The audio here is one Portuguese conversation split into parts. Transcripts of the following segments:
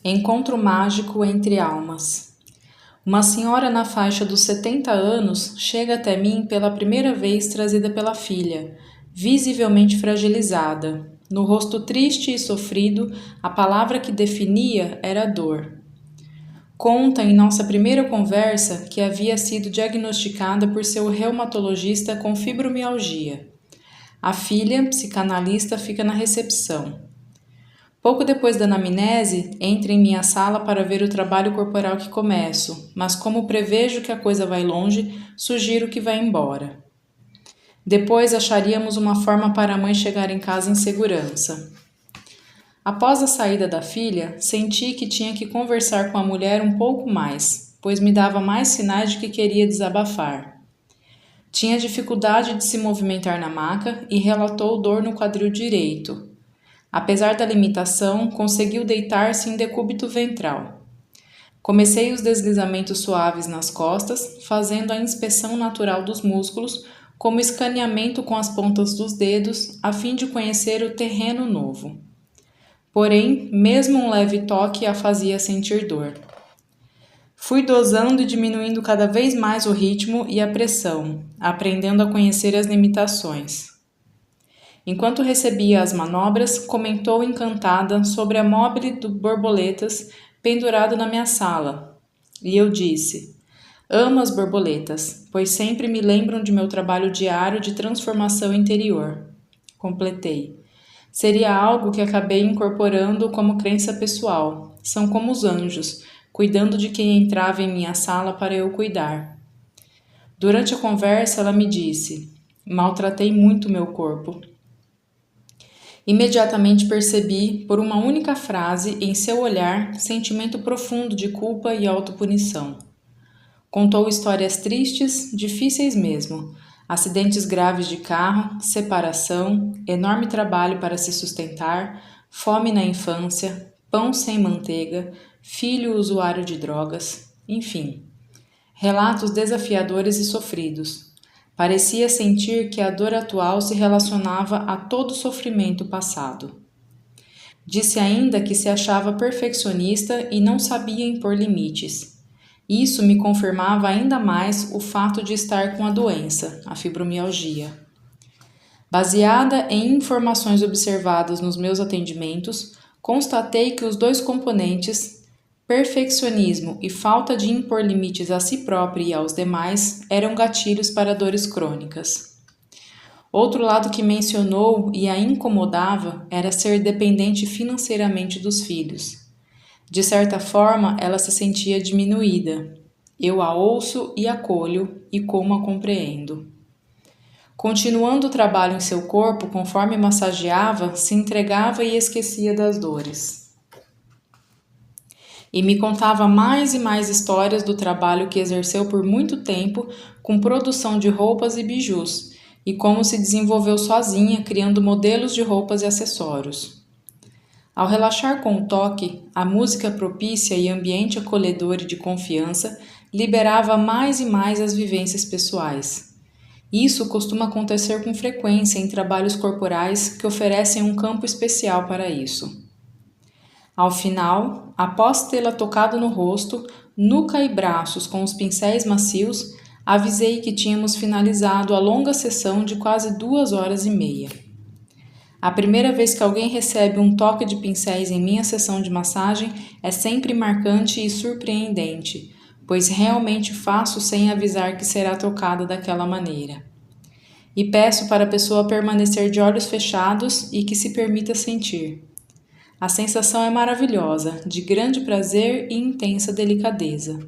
Encontro mágico entre almas. Uma senhora na faixa dos 70 anos chega até mim pela primeira vez trazida pela filha, visivelmente fragilizada. No rosto triste e sofrido, a palavra que definia era dor. Conta em nossa primeira conversa que havia sido diagnosticada por seu reumatologista com fibromialgia. A filha, psicanalista, fica na recepção. Pouco depois da anamnese, entra em minha sala para ver o trabalho corporal que começo, mas como prevejo que a coisa vai longe, sugiro que vá embora. Depois acharíamos uma forma para a mãe chegar em casa em segurança. Após a saída da filha, senti que tinha que conversar com a mulher um pouco mais, pois me dava mais sinais de que queria desabafar. Tinha dificuldade de se movimentar na maca e relatou dor no quadril direito. Apesar da limitação, conseguiu deitar-se em decúbito ventral. Comecei os deslizamentos suaves nas costas, fazendo a inspeção natural dos músculos, como escaneamento com as pontas dos dedos, a fim de conhecer o terreno novo. Porém, mesmo um leve toque a fazia sentir dor. Fui dosando e diminuindo cada vez mais o ritmo e a pressão, aprendendo a conhecer as limitações. Enquanto recebia as manobras, comentou encantada sobre a mobile do borboletas pendurado na minha sala. E eu disse: amo as borboletas, pois sempre me lembram de meu trabalho diário de transformação interior. Completei. Seria algo que acabei incorporando como crença pessoal. São como os anjos, cuidando de quem entrava em minha sala para eu cuidar. Durante a conversa, ela me disse: maltratei muito meu corpo. Imediatamente percebi, por uma única frase, em seu olhar, sentimento profundo de culpa e autopunição. Contou histórias tristes, difíceis mesmo, acidentes graves de carro, separação, enorme trabalho para se sustentar, fome na infância, pão sem manteiga, filho usuário de drogas, enfim. Relatos desafiadores e sofridos. Parecia sentir que a dor atual se relacionava a todo o sofrimento passado. Disse ainda que se achava perfeccionista e não sabia impor limites. Isso me confirmava ainda mais o fato de estar com a doença, a fibromialgia. Baseada em informações observadas nos meus atendimentos, constatei que os dois componentes, perfeccionismo e falta de impor limites a si próprio e aos demais, eram gatilhos para dores crônicas. Outro lado que mencionou e a incomodava era ser dependente financeiramente dos filhos. De certa forma, ela se sentia diminuída. Eu a ouço e acolho e como a compreendo. Continuando o trabalho em seu corpo, conforme massageava, se entregava e esquecia das dores. E me contava mais e mais histórias do trabalho que exerceu por muito tempo com produção de roupas e bijus, e como se desenvolveu sozinha criando modelos de roupas e acessórios. Ao relaxar com o toque, a música propícia e ambiente acolhedor e de confiança liberava mais e mais as vivências pessoais. Isso costuma acontecer com frequência em trabalhos corporais que oferecem um campo especial para isso. Ao final, após tê-la tocado no rosto, nuca e braços com os pincéis macios, avisei que tínhamos finalizado a longa sessão de quase 2 horas e meia. A primeira vez que alguém recebe um toque de pincéis em minha sessão de massagem é sempre marcante e surpreendente, pois realmente faço sem avisar que será tocada daquela maneira. E peço para a pessoa permanecer de olhos fechados e que se permita sentir. A sensação é maravilhosa, de grande prazer e intensa delicadeza.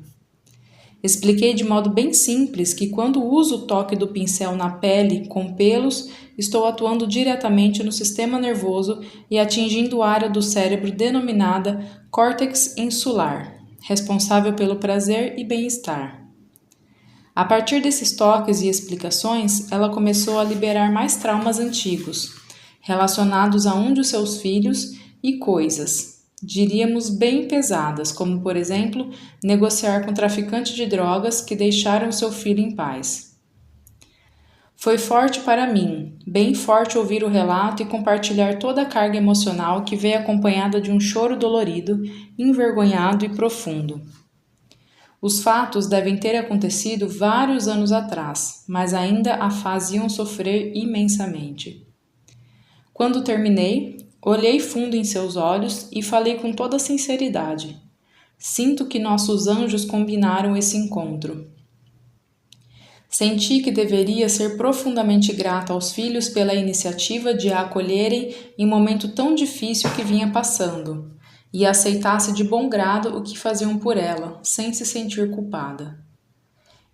Expliquei de modo bem simples que quando uso o toque do pincel na pele com pelos, estou atuando diretamente no sistema nervoso e atingindo a área do cérebro denominada córtex insular, responsável pelo prazer e bem-estar. A partir desses toques e explicações, ela começou a liberar mais traumas antigos, relacionados a um de seus filhos e coisas, diríamos bem pesadas, como, por exemplo, negociar com traficantes de drogas que deixaram seu filho em paz. Foi forte para mim, bem forte ouvir o relato e compartilhar toda a carga emocional que veio acompanhada de um choro dolorido, envergonhado e profundo. Os fatos devem ter acontecido vários anos atrás, mas ainda a faziam sofrer imensamente. Quando terminei, olhei fundo em seus olhos e falei com toda sinceridade. Sinto que nossos anjos combinaram esse encontro. Senti que deveria ser profundamente grata aos filhos pela iniciativa de a acolherem em momento tão difícil que vinha passando, e aceitasse de bom grado o que faziam por ela, sem se sentir culpada.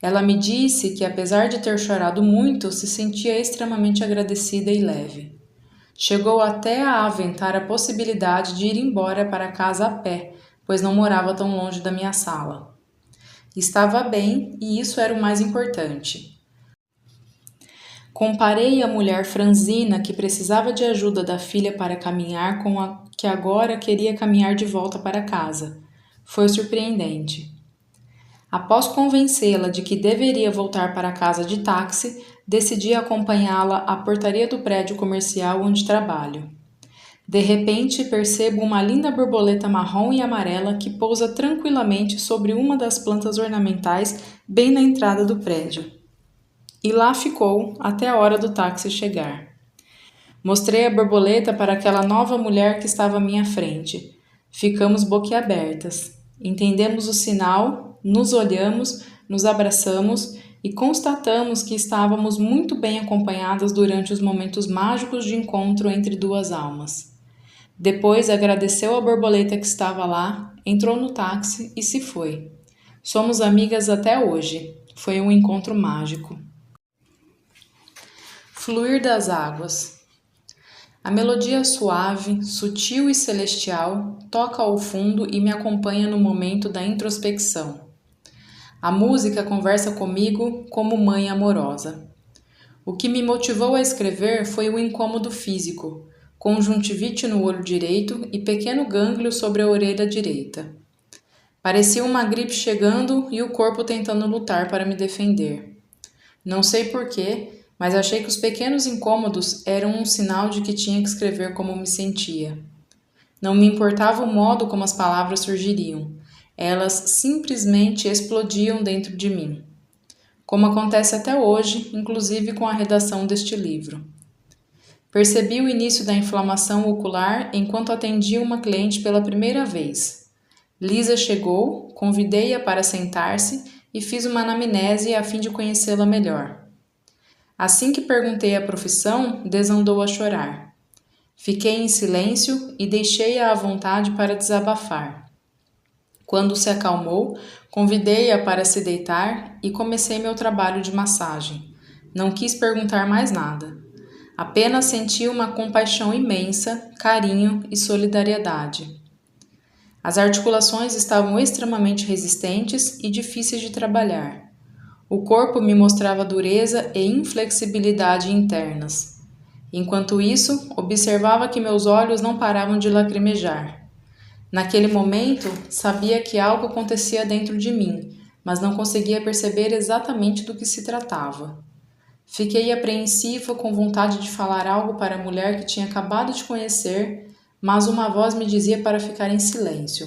Ela me disse que, apesar de ter chorado muito, se sentia extremamente agradecida e leve. Chegou até a aventar a possibilidade de ir embora para casa a pé, pois não morava tão longe da minha sala. Estava bem e isso era o mais importante. Comparei a mulher franzina que precisava de ajuda da filha para caminhar com a que agora queria caminhar de volta para casa. Foi surpreendente. Após convencê-la de que deveria voltar para casa de táxi, decidi acompanhá-la à portaria do prédio comercial onde trabalho. De repente, percebo uma linda borboleta marrom e amarela que pousa tranquilamente sobre uma das plantas ornamentais bem na entrada do prédio. E lá ficou até a hora do táxi chegar. Mostrei a borboleta para aquela nova mulher que estava à minha frente. Ficamos boquiabertas. Entendemos o sinal, nos olhamos, nos abraçamos e constatamos que estávamos muito bem acompanhadas durante os momentos mágicos de encontro entre duas almas. Depois agradeceu a borboleta que estava lá, entrou no táxi e se foi. Somos amigas até hoje. Foi um encontro mágico. Fluir das águas. A melodia suave, sutil e celestial toca ao fundo e me acompanha no momento da introspecção. A música conversa comigo como mãe amorosa. O que me motivou a escrever foi o incômodo físico, conjuntivite no olho direito e pequeno gânglio sobre a orelha direita. Parecia uma gripe chegando e o corpo tentando lutar para me defender. Não sei porquê, mas achei que os pequenos incômodos eram um sinal de que tinha que escrever como me sentia. Não me importava o modo como as palavras surgiriam. Elas simplesmente explodiam dentro de mim. Como acontece até hoje, inclusive com a redação deste livro. Percebi o início da inflamação ocular enquanto atendia uma cliente pela primeira vez. Lisa chegou, convidei-a para sentar-se e fiz uma anamnese a fim de conhecê-la melhor. Assim que perguntei a profissão, desandou a chorar. Fiquei em silêncio e deixei-a à vontade para desabafar. Quando se acalmou, convidei-a para se deitar e comecei meu trabalho de massagem. Não quis perguntar mais nada. Apenas senti uma compaixão imensa, carinho e solidariedade. As articulações estavam extremamente resistentes e difíceis de trabalhar. O corpo me mostrava dureza e inflexibilidade internas. Enquanto isso, observava que meus olhos não paravam de lacrimejar. Naquele momento, sabia que algo acontecia dentro de mim, mas não conseguia perceber exatamente do que se tratava. Fiquei apreensiva, com vontade de falar algo para a mulher que tinha acabado de conhecer, mas uma voz me dizia para ficar em silêncio.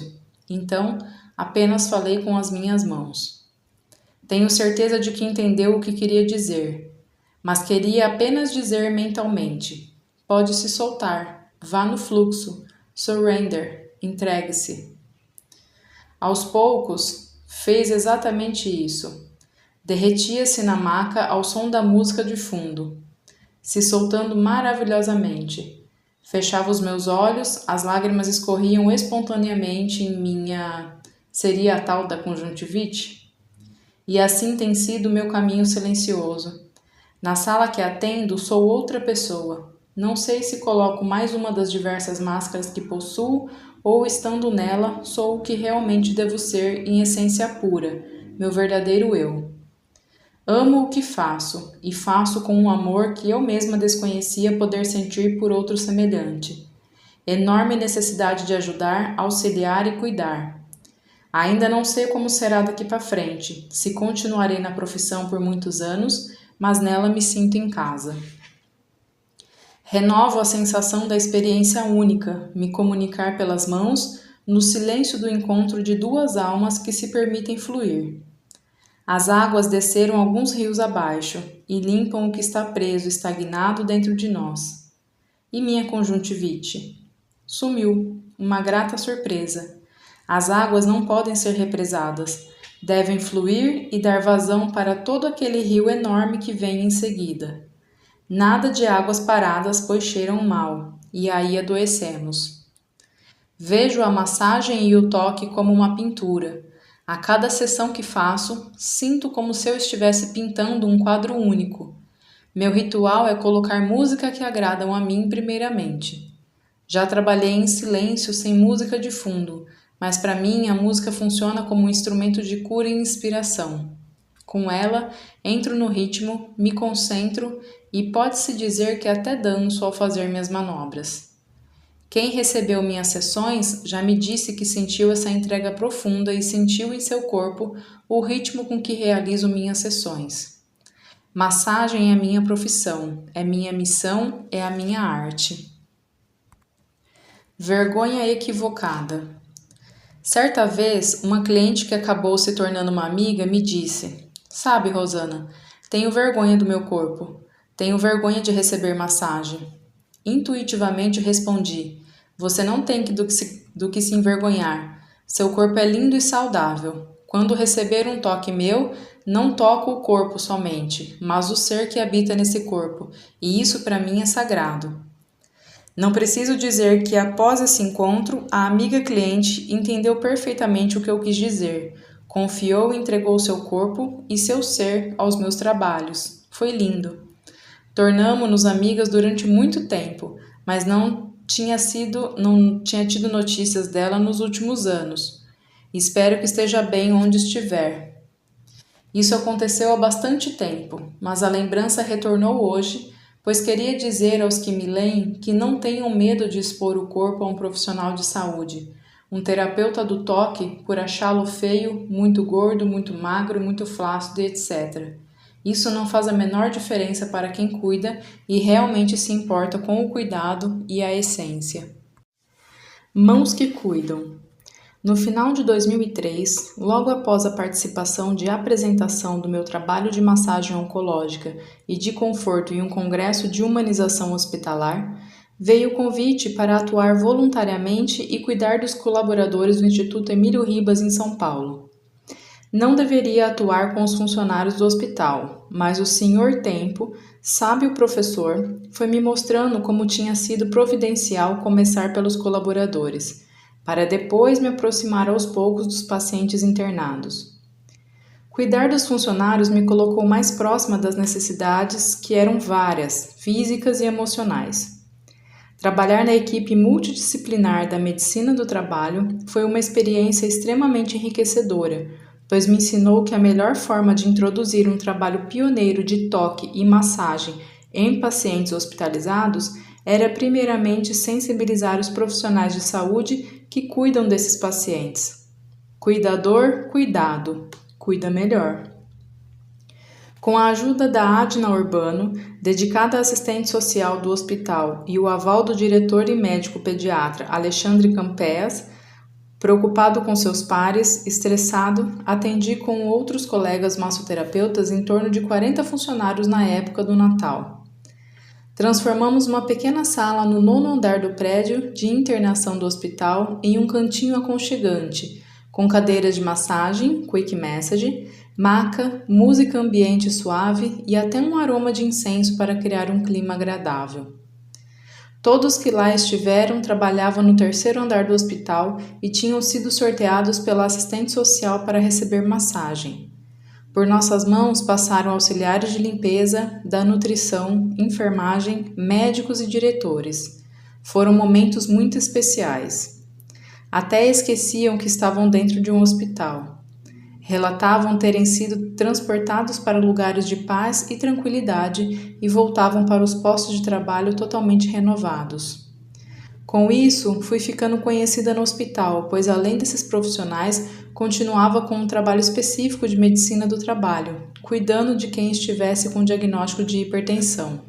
Então, apenas falei com as minhas mãos. Tenho certeza de que entendeu o que queria dizer, mas queria apenas dizer mentalmente: pode se soltar, vá no fluxo, surrender, entregue-se. Aos poucos, fez exatamente isso. Derretia-se na maca ao som da música de fundo, se soltando maravilhosamente. Fechava os meus olhos, as lágrimas escorriam espontaneamente em minha... Seria a tal da conjuntivite? E assim tem sido o meu caminho silencioso. Na sala que atendo, sou outra pessoa. Não sei se coloco mais uma das diversas máscaras que possuo ou, estando nela, sou o que realmente devo ser em essência pura, meu verdadeiro eu. Amo o que faço, e faço com um amor que eu mesma desconhecia poder sentir por outro semelhante. Enorme necessidade de ajudar, auxiliar e cuidar. Ainda não sei como será daqui para frente, se continuarei na profissão por muitos anos, mas nela me sinto em casa. Renovo a sensação da experiência única, me comunicar pelas mãos, no silêncio do encontro de duas almas que se permitem fluir. As águas desceram alguns rios abaixo e limpam o que está preso, estagnado dentro de nós. E minha conjuntivite? Sumiu, uma grata surpresa. As águas não podem ser represadas, devem fluir e dar vazão para todo aquele rio enorme que vem em seguida. Nada de águas paradas, pois cheiram mal, e aí adoecemos. Vejo a massagem e o toque como uma pintura. A cada sessão que faço, sinto como se eu estivesse pintando um quadro único. Meu ritual é colocar música que agradam a mim primeiramente. Já trabalhei em silêncio, sem música de fundo, mas para mim a música funciona como um instrumento de cura e inspiração. Com ela, entro no ritmo, me concentro e pode-se dizer que até danço ao fazer minhas manobras. Quem recebeu minhas sessões já me disse que sentiu essa entrega profunda e sentiu em seu corpo o ritmo com que realizo minhas sessões. Massagem é minha profissão, é minha missão, é a minha arte. Vergonha equivocada. Certa vez, uma cliente que acabou se tornando uma amiga me disse: "Sabe, Rosana, tenho vergonha do meu corpo. Tenho vergonha de receber massagem." Intuitivamente respondi: "Você não tem do que se envergonhar. Seu corpo é lindo e saudável. Quando receber um toque meu, não toco o corpo somente, mas o ser que habita nesse corpo, e isso para mim é sagrado." Não preciso dizer que após esse encontro, a amiga cliente entendeu perfeitamente o que eu quis dizer. Confiou e entregou seu corpo e seu ser aos meus trabalhos. Foi lindo. Tornamo-nos amigas durante muito tempo, mas não tinha tido notícias dela nos últimos anos. Espero que esteja bem onde estiver. Isso aconteceu há bastante tempo, mas a lembrança retornou hoje, pois queria dizer aos que me leem que não tenham medo de expor o corpo a um profissional de saúde, um terapeuta do toque, por achá-lo feio, muito gordo, muito magro, muito flácido, etc. Isso não faz a menor diferença para quem cuida e realmente se importa com o cuidado e a essência. Mãos que cuidam. No final de 2003, logo após a participação de apresentação do meu trabalho de massagem oncológica e de conforto em um congresso de humanização hospitalar, veio o convite para atuar voluntariamente e cuidar dos colaboradores do Instituto Emílio Ribas em São Paulo. Não deveria atuar com os funcionários do hospital, mas o Senhor Tempo, sábio professor, foi me mostrando como tinha sido providencial começar pelos colaboradores, para depois me aproximar aos poucos dos pacientes internados. Cuidar dos funcionários me colocou mais próxima das necessidades, que eram várias, físicas e emocionais. Trabalhar na equipe multidisciplinar da medicina do trabalho foi uma experiência extremamente enriquecedora, pois me ensinou que a melhor forma de introduzir um trabalho pioneiro de toque e massagem em pacientes hospitalizados era primeiramente sensibilizar os profissionais de saúde que cuidam desses pacientes. Cuidador, cuidado, cuida melhor. Com a ajuda da Adna Urbano, dedicada à assistente social do hospital, e o aval do diretor e médico pediatra Alexandre Campeas, preocupado com seus pares, estressado, atendi com outros colegas massoterapeutas em torno de 40 funcionários na época do Natal. Transformamos uma pequena sala no 9º andar do prédio de internação do hospital em um cantinho aconchegante, com cadeiras de massagem, quick massage, maca, música ambiente suave e até um aroma de incenso para criar um clima agradável. Todos que lá estiveram trabalhavam no 3º andar do hospital e tinham sido sorteados pela assistente social para receber massagem. Por nossas mãos passaram auxiliares de limpeza, da nutrição, enfermagem, médicos e diretores. Foram momentos muito especiais. Até esqueciam que estavam dentro de um hospital. Relatavam terem sido transportados para lugares de paz e tranquilidade e voltavam para os postos de trabalho totalmente renovados. Com isso, fui ficando conhecida no hospital, pois além desses profissionais, continuava com um trabalho específico de medicina do trabalho, cuidando de quem estivesse com diagnóstico de hipertensão.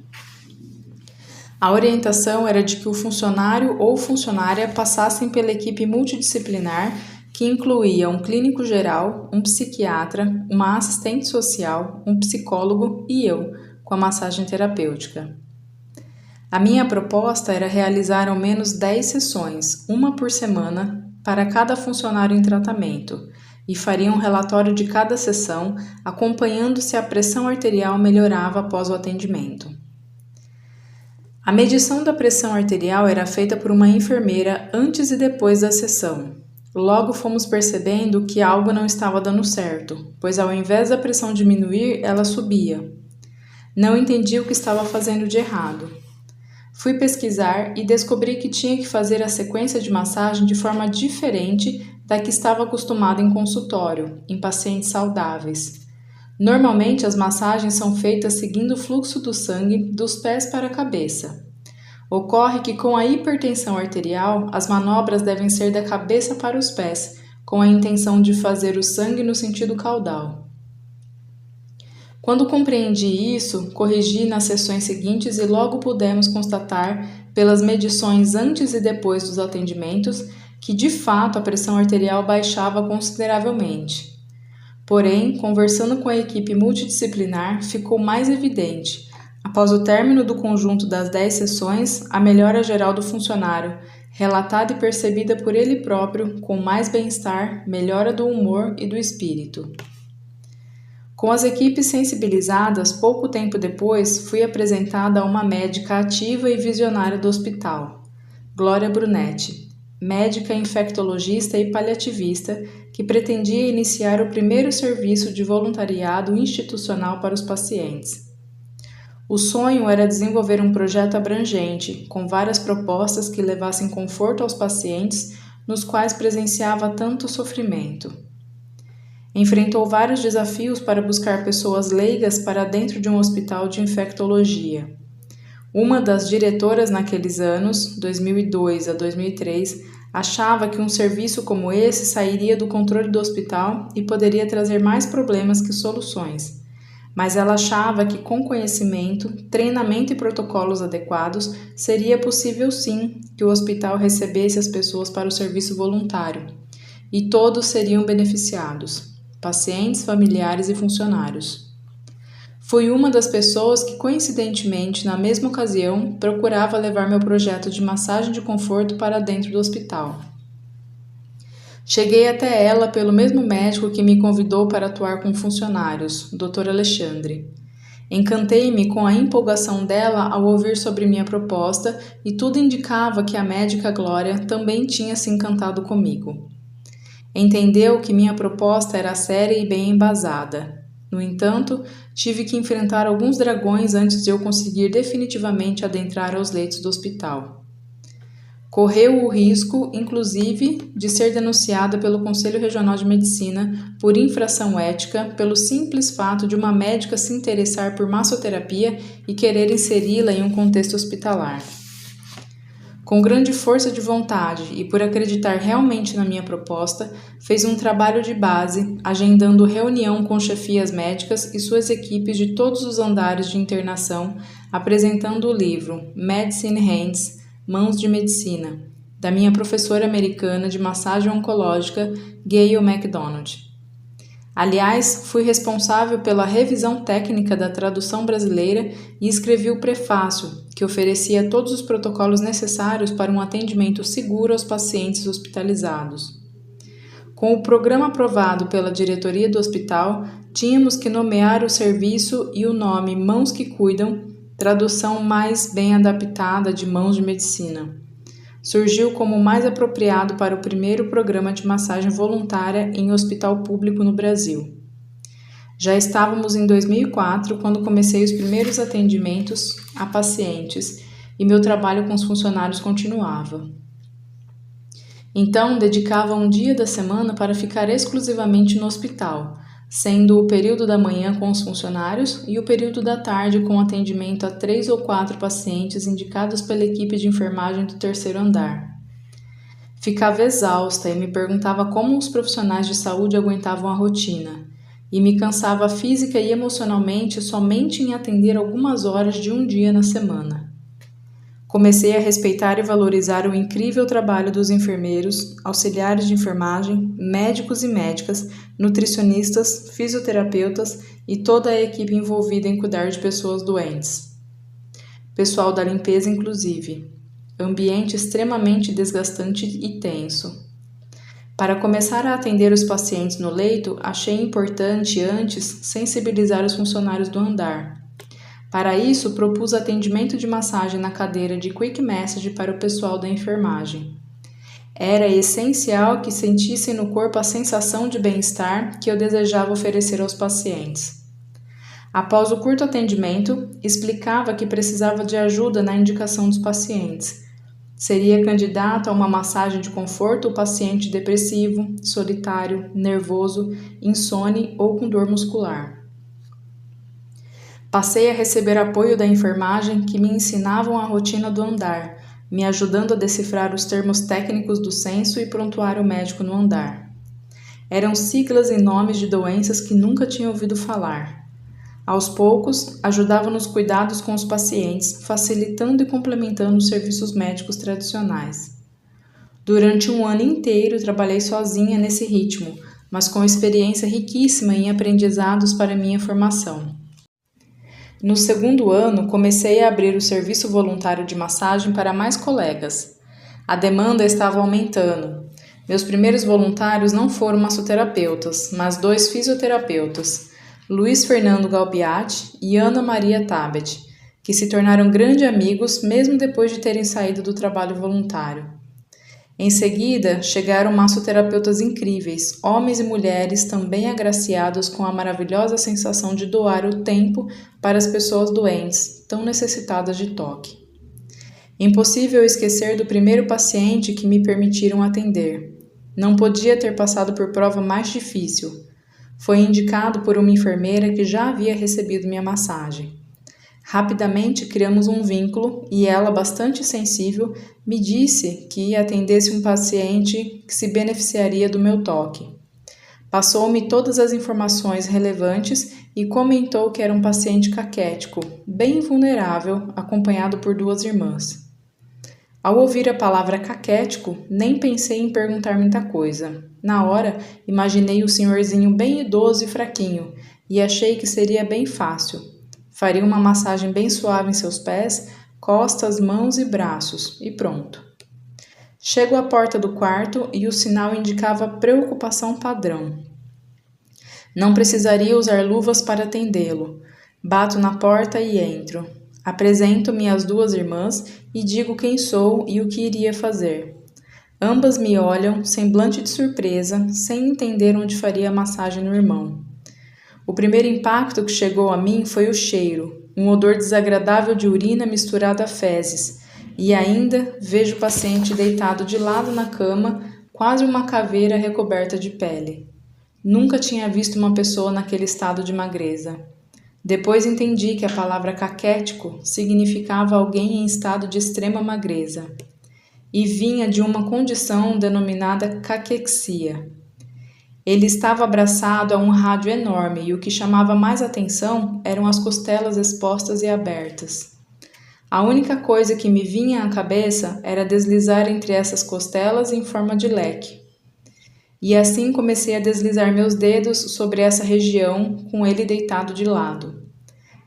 A orientação era de que o funcionário ou funcionária passassem pela equipe multidisciplinar, que incluía um clínico geral, um psiquiatra, uma assistente social, um psicólogo e eu, com a massagem terapêutica. A minha proposta era realizar ao menos 10 sessões, uma por semana, para cada funcionário em tratamento, e faria um relatório de cada sessão, acompanhando se a pressão arterial melhorava após o atendimento. A medição da pressão arterial era feita por uma enfermeira antes e depois da sessão. Logo fomos percebendo que algo não estava dando certo, pois ao invés da pressão diminuir, ela subia. Não entendi o que estava fazendo de errado. Fui pesquisar e descobri que tinha que fazer a sequência de massagem de forma diferente da que estava acostumado em consultório, em pacientes saudáveis. Normalmente as massagens são feitas seguindo o fluxo do sangue dos pés para a cabeça. Ocorre que com a hipertensão arterial, as manobras devem ser da cabeça para os pés, com a intenção de fazer o sangue no sentido caudal. Quando compreendi isso, corrigi nas sessões seguintes e logo pudemos constatar, pelas medições antes e depois dos atendimentos, que de fato a pressão arterial baixava consideravelmente. Porém, conversando com a equipe multidisciplinar, ficou mais evidente, após o término do conjunto das 10 sessões, a melhora geral do funcionário, relatada e percebida por ele próprio, com mais bem-estar, melhora do humor e do espírito. Com as equipes sensibilizadas, pouco tempo depois, fui apresentada a uma médica ativa e visionária do hospital, Glória Brunetti, médica infectologista e paliativista, que pretendia iniciar o primeiro serviço de voluntariado institucional para os pacientes. O sonho era desenvolver um projeto abrangente, com várias propostas que levassem conforto aos pacientes, nos quais presenciava tanto sofrimento. Enfrentou vários desafios para buscar pessoas leigas para dentro de um hospital de infectologia. Uma das diretoras naqueles anos, 2002 a 2003, achava que um serviço como esse sairia do controle do hospital e poderia trazer mais problemas que soluções. Mas ela achava que com conhecimento, treinamento e protocolos adequados, seria possível sim que o hospital recebesse as pessoas para o serviço voluntário, e todos seriam beneficiados, pacientes, familiares e funcionários. Fui uma das pessoas que, coincidentemente, na mesma ocasião, procurava levar meu projeto de massagem de conforto para dentro do hospital. Cheguei até ela pelo mesmo médico que me convidou para atuar com funcionários, Dr. Alexandre. Encantei-me com a empolgação dela ao ouvir sobre minha proposta e tudo indicava que a médica Glória também tinha se encantado comigo. Entendeu que minha proposta era séria e bem embasada. No entanto, tive que enfrentar alguns dragões antes de eu conseguir definitivamente adentrar aos leitos do hospital. Correu o risco, inclusive, de ser denunciada pelo Conselho Regional de Medicina por infração ética pelo simples fato de uma médica se interessar por massoterapia e querer inseri-la em um contexto hospitalar. Com grande força de vontade e por acreditar realmente na minha proposta, fez um trabalho de base, agendando reunião com chefias médicas e suas equipes de todos os andares de internação, apresentando o livro Medicine Hands, Mãos de Medicina, da minha professora americana de massagem oncológica, Gayle MacDonald. Aliás, fui responsável pela revisão técnica da tradução brasileira e escrevi o prefácio, que oferecia todos os protocolos necessários para um atendimento seguro aos pacientes hospitalizados. Com o programa aprovado pela diretoria do hospital, tínhamos que nomear o serviço e o nome Mãos que Cuidam, tradução mais bem adaptada de Mãos de Medicina. Surgiu como o mais apropriado para o primeiro programa de massagem voluntária em hospital público no Brasil. Já estávamos em 2004 quando comecei os primeiros atendimentos a pacientes e meu trabalho com os funcionários continuava. Então, dedicava um dia da semana para ficar exclusivamente no hospital, sendo o período da manhã com os funcionários e o período da tarde com atendimento a 3 ou 4 pacientes indicados pela equipe de enfermagem do terceiro andar. Ficava exausta e me perguntava como os profissionais de saúde aguentavam a rotina, e me cansava física e emocionalmente somente em atender algumas horas de um dia na semana. Comecei a respeitar e valorizar o incrível trabalho dos enfermeiros, auxiliares de enfermagem, médicos e médicas, nutricionistas, fisioterapeutas e toda a equipe envolvida em cuidar de pessoas doentes. Pessoal da limpeza, inclusive. Ambiente extremamente desgastante e tenso. Para começar a atender os pacientes no leito, achei importante antes sensibilizar os funcionários do andar. Para isso, propus atendimento de massagem na cadeira de Quick Massage para o pessoal da enfermagem. Era essencial que sentissem no corpo a sensação de bem-estar que eu desejava oferecer aos pacientes. Após o curto atendimento, explicava que precisava de ajuda na indicação dos pacientes. Seria candidato a uma massagem de conforto o paciente depressivo, solitário, nervoso, insone ou com dor muscular. Passei a receber apoio da enfermagem que me ensinavam a rotina do andar, me ajudando a decifrar os termos técnicos do censo e prontuário médico no andar. Eram siglas e nomes de doenças que nunca tinha ouvido falar. Aos poucos, ajudava nos cuidados com os pacientes, facilitando e complementando os serviços médicos tradicionais. Durante um ano inteiro, trabalhei sozinha nesse ritmo, mas com experiência riquíssima em aprendizados para minha formação. No segundo ano, comecei a abrir o serviço voluntário de massagem para mais colegas. A demanda estava aumentando. Meus primeiros voluntários não foram massoterapeutas, mas 2 fisioterapeutas, Luiz Fernando Galbiati e Ana Maria Tabet, que se tornaram grandes amigos mesmo depois de terem saído do trabalho voluntário. Em seguida, chegaram massoterapeutas incríveis, homens e mulheres também agraciados com a maravilhosa sensação de doar o tempo para as pessoas doentes, tão necessitadas de toque. Impossível esquecer do primeiro paciente que me permitiram atender. Não podia ter passado por prova mais difícil. Foi indicado por uma enfermeira que já havia recebido minha massagem. Rapidamente criamos um vínculo e ela, bastante sensível, me disse que atendesse um paciente que se beneficiaria do meu toque. Passou-me todas as informações relevantes e comentou que era um paciente caquético, bem vulnerável, acompanhado por 2 irmãs. Ao ouvir a palavra caquético, nem pensei em perguntar muita coisa. Na hora, imaginei o senhorzinho bem idoso e fraquinho e achei que seria bem fácil. Faria uma massagem bem suave em seus pés, costas, mãos e braços, e pronto. Chego à porta do quarto e o sinal indicava preocupação padrão. Não precisaria usar luvas para atendê-lo. Bato na porta e entro. Apresento-me às 2 irmãs e digo quem sou e o que iria fazer. Ambas me olham, semblante de surpresa, sem entender onde faria a massagem no irmão. O primeiro impacto que chegou a mim foi o cheiro, um odor desagradável de urina misturado a fezes, e ainda vejo o paciente deitado de lado na cama, quase uma caveira recoberta de pele. Nunca tinha visto uma pessoa naquele estado de magreza. Depois entendi que a palavra caquético significava alguém em estado de extrema magreza, e vinha de uma condição denominada caquexia. Ele estava abraçado a um rádio enorme e o que chamava mais atenção eram as costelas expostas e abertas. A única coisa que me vinha à cabeça era deslizar entre essas costelas em forma de leque. E assim comecei a deslizar meus dedos sobre essa região com ele deitado de lado.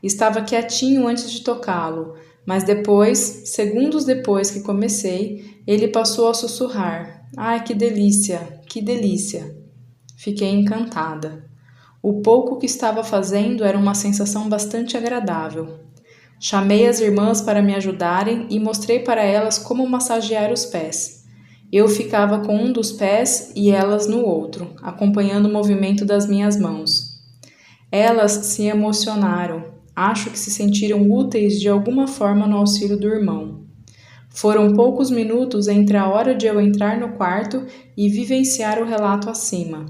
Estava quietinho antes de tocá-lo, mas depois, segundos depois que comecei, ele passou a sussurrar: "Ai, que delícia, que delícia!" Fiquei encantada. O pouco que estava fazendo era uma sensação bastante agradável. Chamei as irmãs para me ajudarem e mostrei para elas como massagear os pés. Eu ficava com um dos pés e elas no outro, acompanhando o movimento das minhas mãos. Elas se emocionaram. Acho que se sentiram úteis de alguma forma no auxílio do irmão. Foram poucos minutos entre a hora de eu entrar no quarto e vivenciar o relato acima.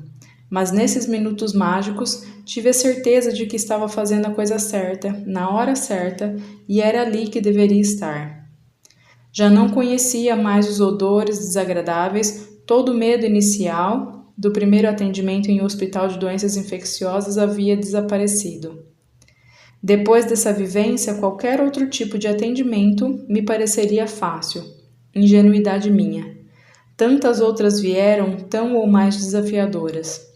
mas nesses minutos mágicos tive a certeza de que estava fazendo a coisa certa, na hora certa, e era ali que deveria estar. Já não conhecia mais os odores desagradáveis, todo o medo inicial do primeiro atendimento em um hospital de doenças infecciosas havia desaparecido. Depois dessa vivência, qualquer outro tipo de atendimento me pareceria fácil. Ingenuidade minha. Tantas outras vieram, tão ou mais desafiadoras.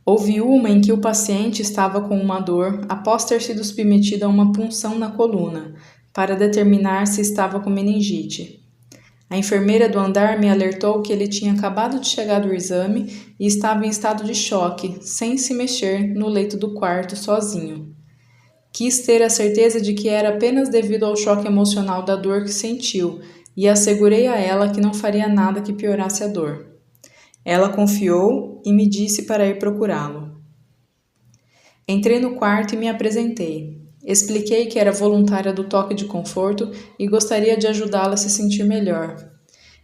Houve uma em que o paciente estava com uma dor após ter sido submetido a uma punção na coluna, para determinar se estava com meningite. A enfermeira do andar me alertou que ele tinha acabado de chegar do exame e estava em estado de choque, sem se mexer, no leito do quarto, sozinho. Quis ter a certeza de que era apenas devido ao choque emocional da dor que sentiu e assegurei a ela que não faria nada que piorasse a dor. Ela confiou e me disse para ir procurá-lo. Entrei no quarto e me apresentei. Expliquei que era voluntária do toque de conforto e gostaria de ajudá-la a se sentir melhor.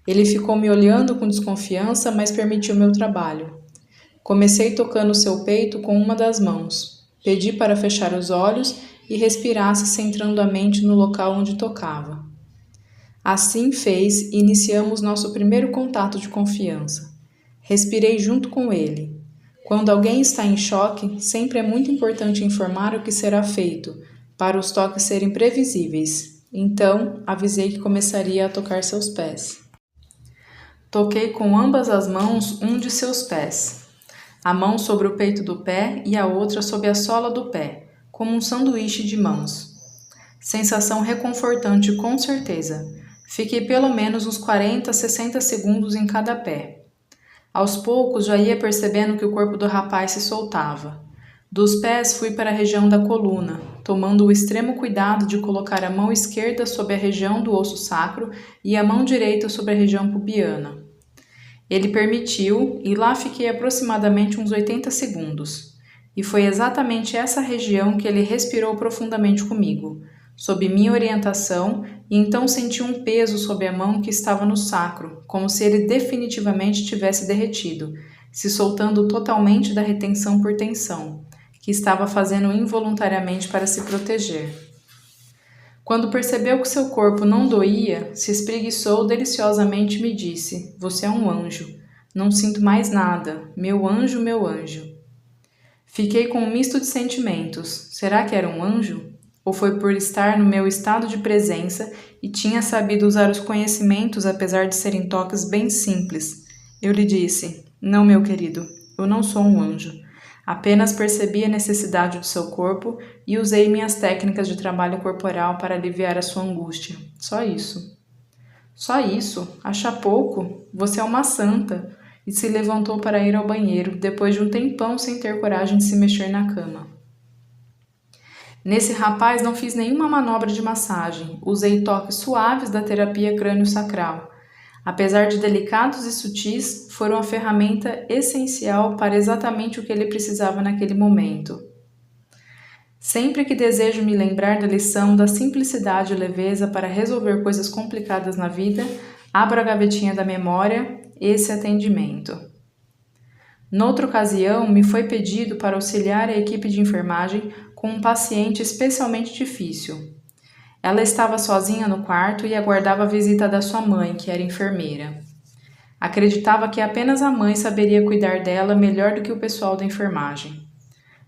Ele ficou me olhando com desconfiança, mas permitiu meu trabalho. Comecei tocando seu peito com uma das mãos. Pedi para fechar os olhos e respirasse centrando a mente no local onde tocava. Assim fez e iniciamos nosso primeiro contato de confiança. Respirei junto com ele. Quando alguém está em choque, sempre é muito importante informar o que será feito, para os toques serem previsíveis. Então, avisei que começaria a tocar seus pés. Toquei com ambas as mãos um de seus pés. A mão sobre o peito do pé e a outra sob a sola do pé, como um sanduíche de mãos. Sensação reconfortante com certeza. Fiquei pelo menos uns 40 a 60 segundos em cada pé. Aos poucos já ia percebendo que o corpo do rapaz se soltava. Dos pés fui para a região da coluna, tomando o extremo cuidado de colocar a mão esquerda sobre a região do osso sacro e a mão direita sobre a região pubiana. Ele permitiu e lá fiquei aproximadamente uns 80 segundos. E foi exatamente essa região que ele respirou profundamente comigo, sob minha orientação, e então senti um peso sob a mão que estava no sacro, como se ele definitivamente tivesse derretido, se soltando totalmente da retenção por tensão, que estava fazendo involuntariamente para se proteger. Quando percebeu que seu corpo não doía, se espreguiçou deliciosamente e me disse: "Você é um anjo. Não sinto mais nada. Meu anjo, meu anjo." Fiquei com um misto de sentimentos. Será que era um anjo? Ou foi por estar no meu estado de presença e tinha sabido usar os conhecimentos apesar de serem toques bem simples? Eu lhe disse: "Não, meu querido, eu não sou um anjo. Apenas percebi a necessidade do seu corpo e usei minhas técnicas de trabalho corporal para aliviar a sua angústia. Só isso." "Só isso? Acha pouco? Você é uma santa." E se levantou para ir ao banheiro, depois de um tempão sem ter coragem de se mexer na cama. Nesse rapaz não fiz nenhuma manobra de massagem, usei toques suaves da terapia crânio-sacral. Apesar de delicados e sutis, foram a ferramenta essencial para exatamente o que ele precisava naquele momento. Sempre que desejo me lembrar da lição da simplicidade e leveza para resolver coisas complicadas na vida, abro a gavetinha da memória, esse atendimento. Noutra ocasião, me foi pedido para auxiliar a equipe de enfermagem com um paciente especialmente difícil. Ela estava sozinha no quarto e aguardava a visita da sua mãe, que era enfermeira. Acreditava que apenas a mãe saberia cuidar dela melhor do que o pessoal da enfermagem.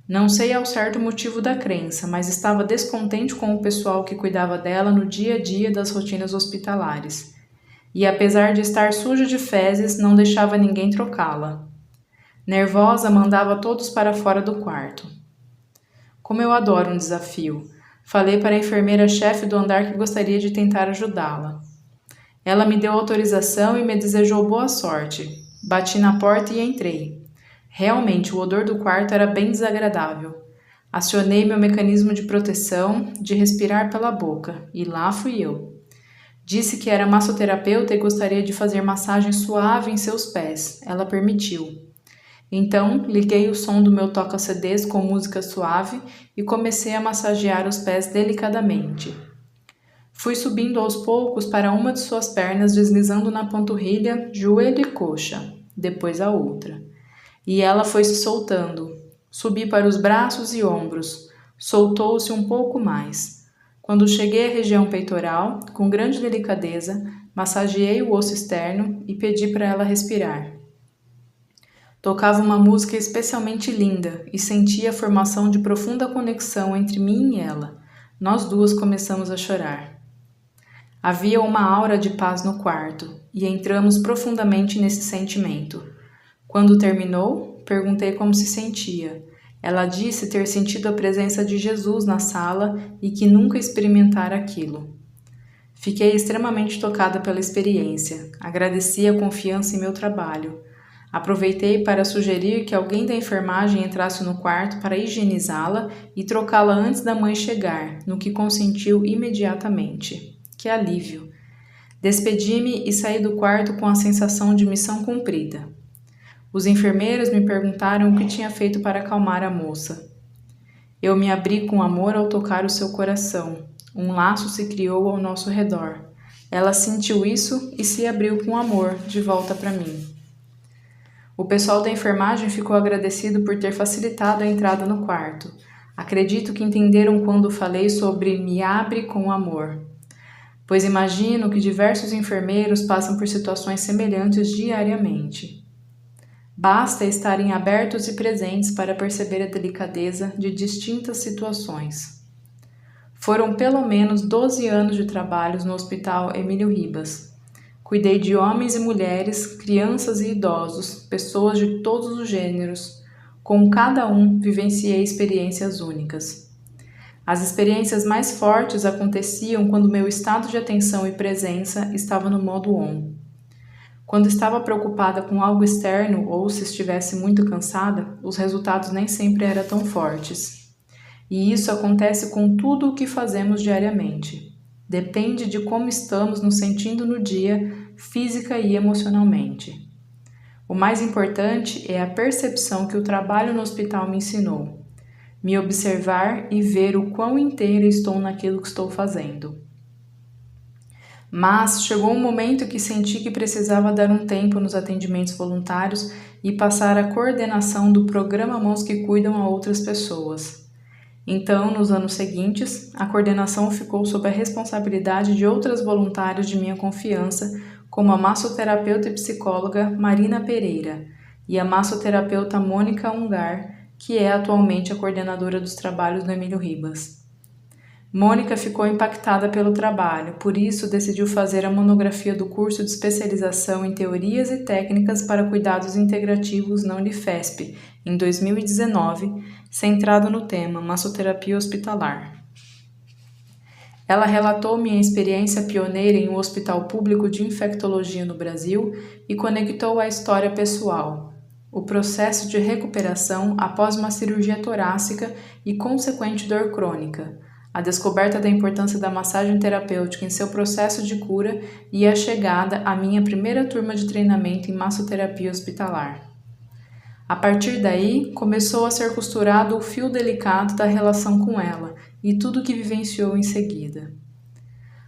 Não sei ao certo o motivo da crença, mas estava descontente com o pessoal que cuidava dela no dia a dia das rotinas hospitalares. E apesar de estar suja de fezes, não deixava ninguém trocá-la. Nervosa, mandava todos para fora do quarto. Como eu adoro um desafio. Falei para a enfermeira-chefe do andar que gostaria de tentar ajudá-la. Ela me deu autorização e me desejou boa sorte. Bati na porta e entrei. Realmente, o odor do quarto era bem desagradável. Acionei meu mecanismo de proteção, de respirar pela boca, e lá fui eu. Disse que era massoterapeuta e gostaria de fazer massagem suave em seus pés. Ela permitiu. Então, liguei o som do meu toca-CDs com música suave e comecei a massagear os pés delicadamente. Fui subindo aos poucos para uma de suas pernas, deslizando na panturrilha, joelho e coxa, depois a outra. e ela foi se soltando. Subi para os braços e ombros. Soltou-se um pouco mais. Quando cheguei à região peitoral, com grande delicadeza, massageei o osso externo e pedi para ela respirar. Tocava uma música especialmente linda e senti a formação de profunda conexão entre mim e ela. Nós duas começamos a chorar. Havia uma aura de paz no quarto e entramos profundamente nesse sentimento. Quando terminou, perguntei como se sentia. Ela disse ter sentido a presença de Jesus na sala e que nunca experimentara aquilo. Fiquei extremamente tocada pela experiência. Agradeci a confiança em meu trabalho. Aproveitei para sugerir que alguém da enfermagem entrasse no quarto para higienizá-la e trocá-la antes da mãe chegar, no que consentiu imediatamente. Que alívio! Despedi-me e saí do quarto com a sensação de missão cumprida. Os enfermeiros me perguntaram o que tinha feito para acalmar a moça. Eu me abri com amor ao tocar o seu coração. Um laço se criou ao nosso redor. Ela sentiu isso e se abriu com amor de volta para mim. O pessoal da enfermagem ficou agradecido por ter facilitado a entrada no quarto. Acredito que entenderam quando falei sobre me abre com amor, pois imagino que diversos enfermeiros passam por situações semelhantes diariamente. Basta estarem abertos e presentes para perceber a delicadeza de distintas situações. Foram pelo menos 12 anos de trabalhos no Hospital Emílio Ribas. Cuidei de homens e mulheres, crianças e idosos, pessoas de todos os gêneros. Com cada um, vivenciei experiências únicas. As experiências mais fortes aconteciam quando meu estado de atenção e presença estava no modo on. Quando estava preocupada com algo externo ou se estivesse muito cansada, os resultados nem sempre eram tão fortes. E isso acontece com tudo o que fazemos diariamente. Depende de como estamos nos sentindo no dia, física e emocionalmente. O mais importante é a percepção que o trabalho no hospital me ensinou. Me observar e ver o quão inteira estou naquilo que estou fazendo. Mas chegou um momento que senti que precisava dar um tempo nos atendimentos voluntários e passar a coordenação do programa Mãos que Cuidam a outras pessoas. Então, nos anos seguintes, a coordenação ficou sob a responsabilidade de outras voluntárias de minha confiança, como a massoterapeuta e psicóloga Marina Pereira e a massoterapeuta Mônica Ungar, que é atualmente a coordenadora dos trabalhos do Emílio Ribas. Mônica ficou impactada pelo trabalho, por isso decidiu fazer a monografia do curso de especialização em teorias e técnicas para cuidados integrativos na Unifesp, em 2019, centrado no tema massoterapia hospitalar. Ela relatou minha experiência pioneira em um hospital público de infectologia no Brasil e conectou a história pessoal, o processo de recuperação após uma cirurgia torácica e consequente dor crônica, a descoberta da importância da massagem terapêutica em seu processo de cura e a chegada à minha primeira turma de treinamento em massoterapia hospitalar. A partir daí, começou a ser costurado o fio delicado da relação com ela e tudo o que vivenciou em seguida.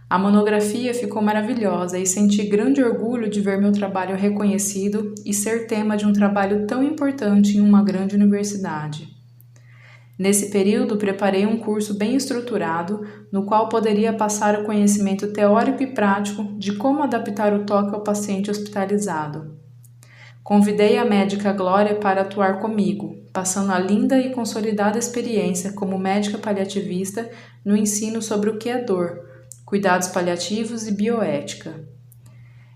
A monografia ficou maravilhosa e senti grande orgulho de ver meu trabalho reconhecido e ser tema de um trabalho tão importante em uma grande universidade. Nesse período, preparei um curso bem estruturado, no qual poderia passar o conhecimento teórico e prático de como adaptar o toque ao paciente hospitalizado. Convidei a médica Glória para atuar comigo, passando a linda e consolidada experiência como médica paliativista no ensino sobre o que é dor, cuidados paliativos e bioética.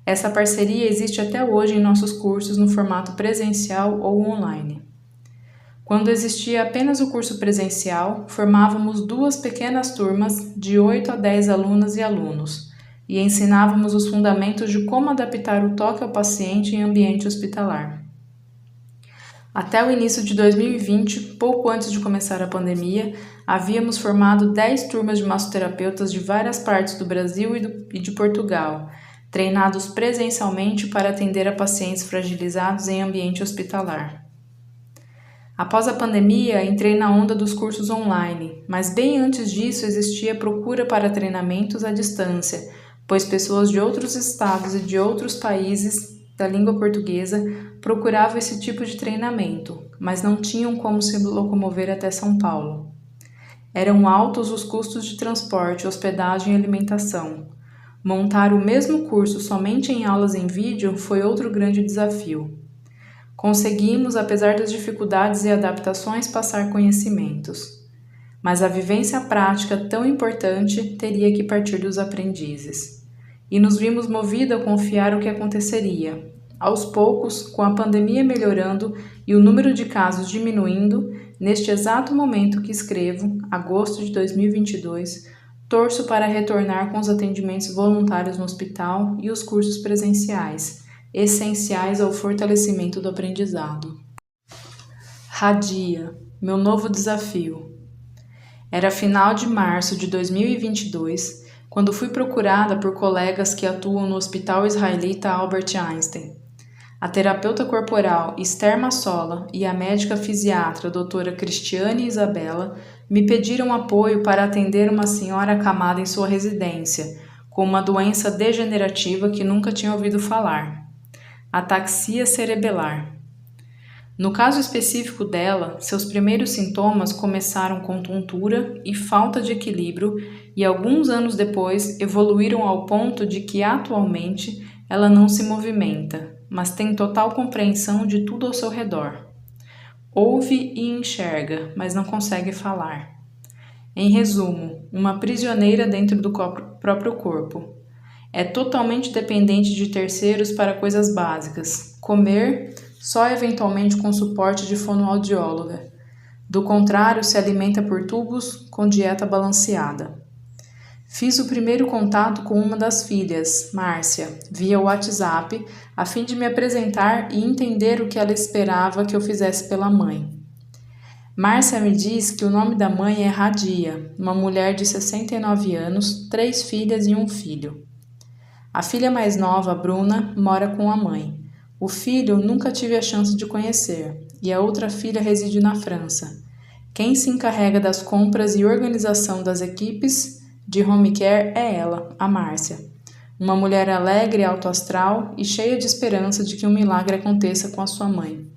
Essa parceria existe até hoje em nossos cursos no formato presencial ou online. Quando existia apenas o curso presencial, formávamos 2 pequenas turmas de 8 a 10 alunas e alunos e ensinávamos os fundamentos de como adaptar o toque ao paciente em ambiente hospitalar. Até o início de 2020, pouco antes de começar a pandemia, havíamos formado 10 turmas de massoterapeutas de várias partes do Brasil e de Portugal, treinados presencialmente para atender a pacientes fragilizados em ambiente hospitalar. Após a pandemia, entrei na onda dos cursos online, mas bem antes disso existia procura para treinamentos à distância, pois pessoas de outros estados e de outros países da língua portuguesa procuravam esse tipo de treinamento, mas não tinham como se locomover até São Paulo. Eram altos os custos de transporte, hospedagem e alimentação. Montar o mesmo curso somente em aulas em vídeo foi outro grande desafio. Conseguimos, apesar das dificuldades e adaptações, passar conhecimentos. Mas a vivência prática tão importante teria que partir dos aprendizes. E nos vimos movidos a confiar o que aconteceria. Aos poucos, com a pandemia melhorando e o número de casos diminuindo, neste exato momento que escrevo, agosto de 2022, torço para retornar com os atendimentos voluntários no hospital e os cursos presenciais, essenciais ao fortalecimento do aprendizado. Radia, meu novo desafio. Era final de março de 2022, quando fui procurada por colegas que atuam no Hospital Israelita Albert Einstein. A terapeuta corporal Esther Massola e a médica fisiatra doutora Cristiane Isabela me pediram apoio para atender uma senhora acamada em sua residência, com uma doença degenerativa que nunca tinha ouvido falar: ataxia cerebelar. No caso específico dela, seus primeiros sintomas começaram com tontura e falta de equilíbrio e alguns anos depois evoluíram ao ponto de que atualmente ela não se movimenta, mas tem total compreensão de tudo ao seu redor. Ouve e enxerga, mas não consegue falar. Em resumo, uma prisioneira dentro do próprio corpo. É totalmente dependente de terceiros para coisas básicas, comer só eventualmente com suporte de fonoaudióloga. Do contrário, se alimenta por tubos com dieta balanceada. Fiz o primeiro contato com uma das filhas, Márcia, via WhatsApp, a fim de me apresentar e entender o que ela esperava que eu fizesse pela mãe. Márcia me diz que o nome da mãe é Radia, uma mulher de 69 anos, 3 filhas e um filho. A filha mais nova, Bruna, mora com a mãe. O filho nunca tive a chance de conhecer, e a outra filha reside na França. Quem se encarrega das compras e organização das equipes de home care é ela, a Márcia. Uma mulher alegre, autoastral e cheia de esperança de que um milagre aconteça com a sua mãe.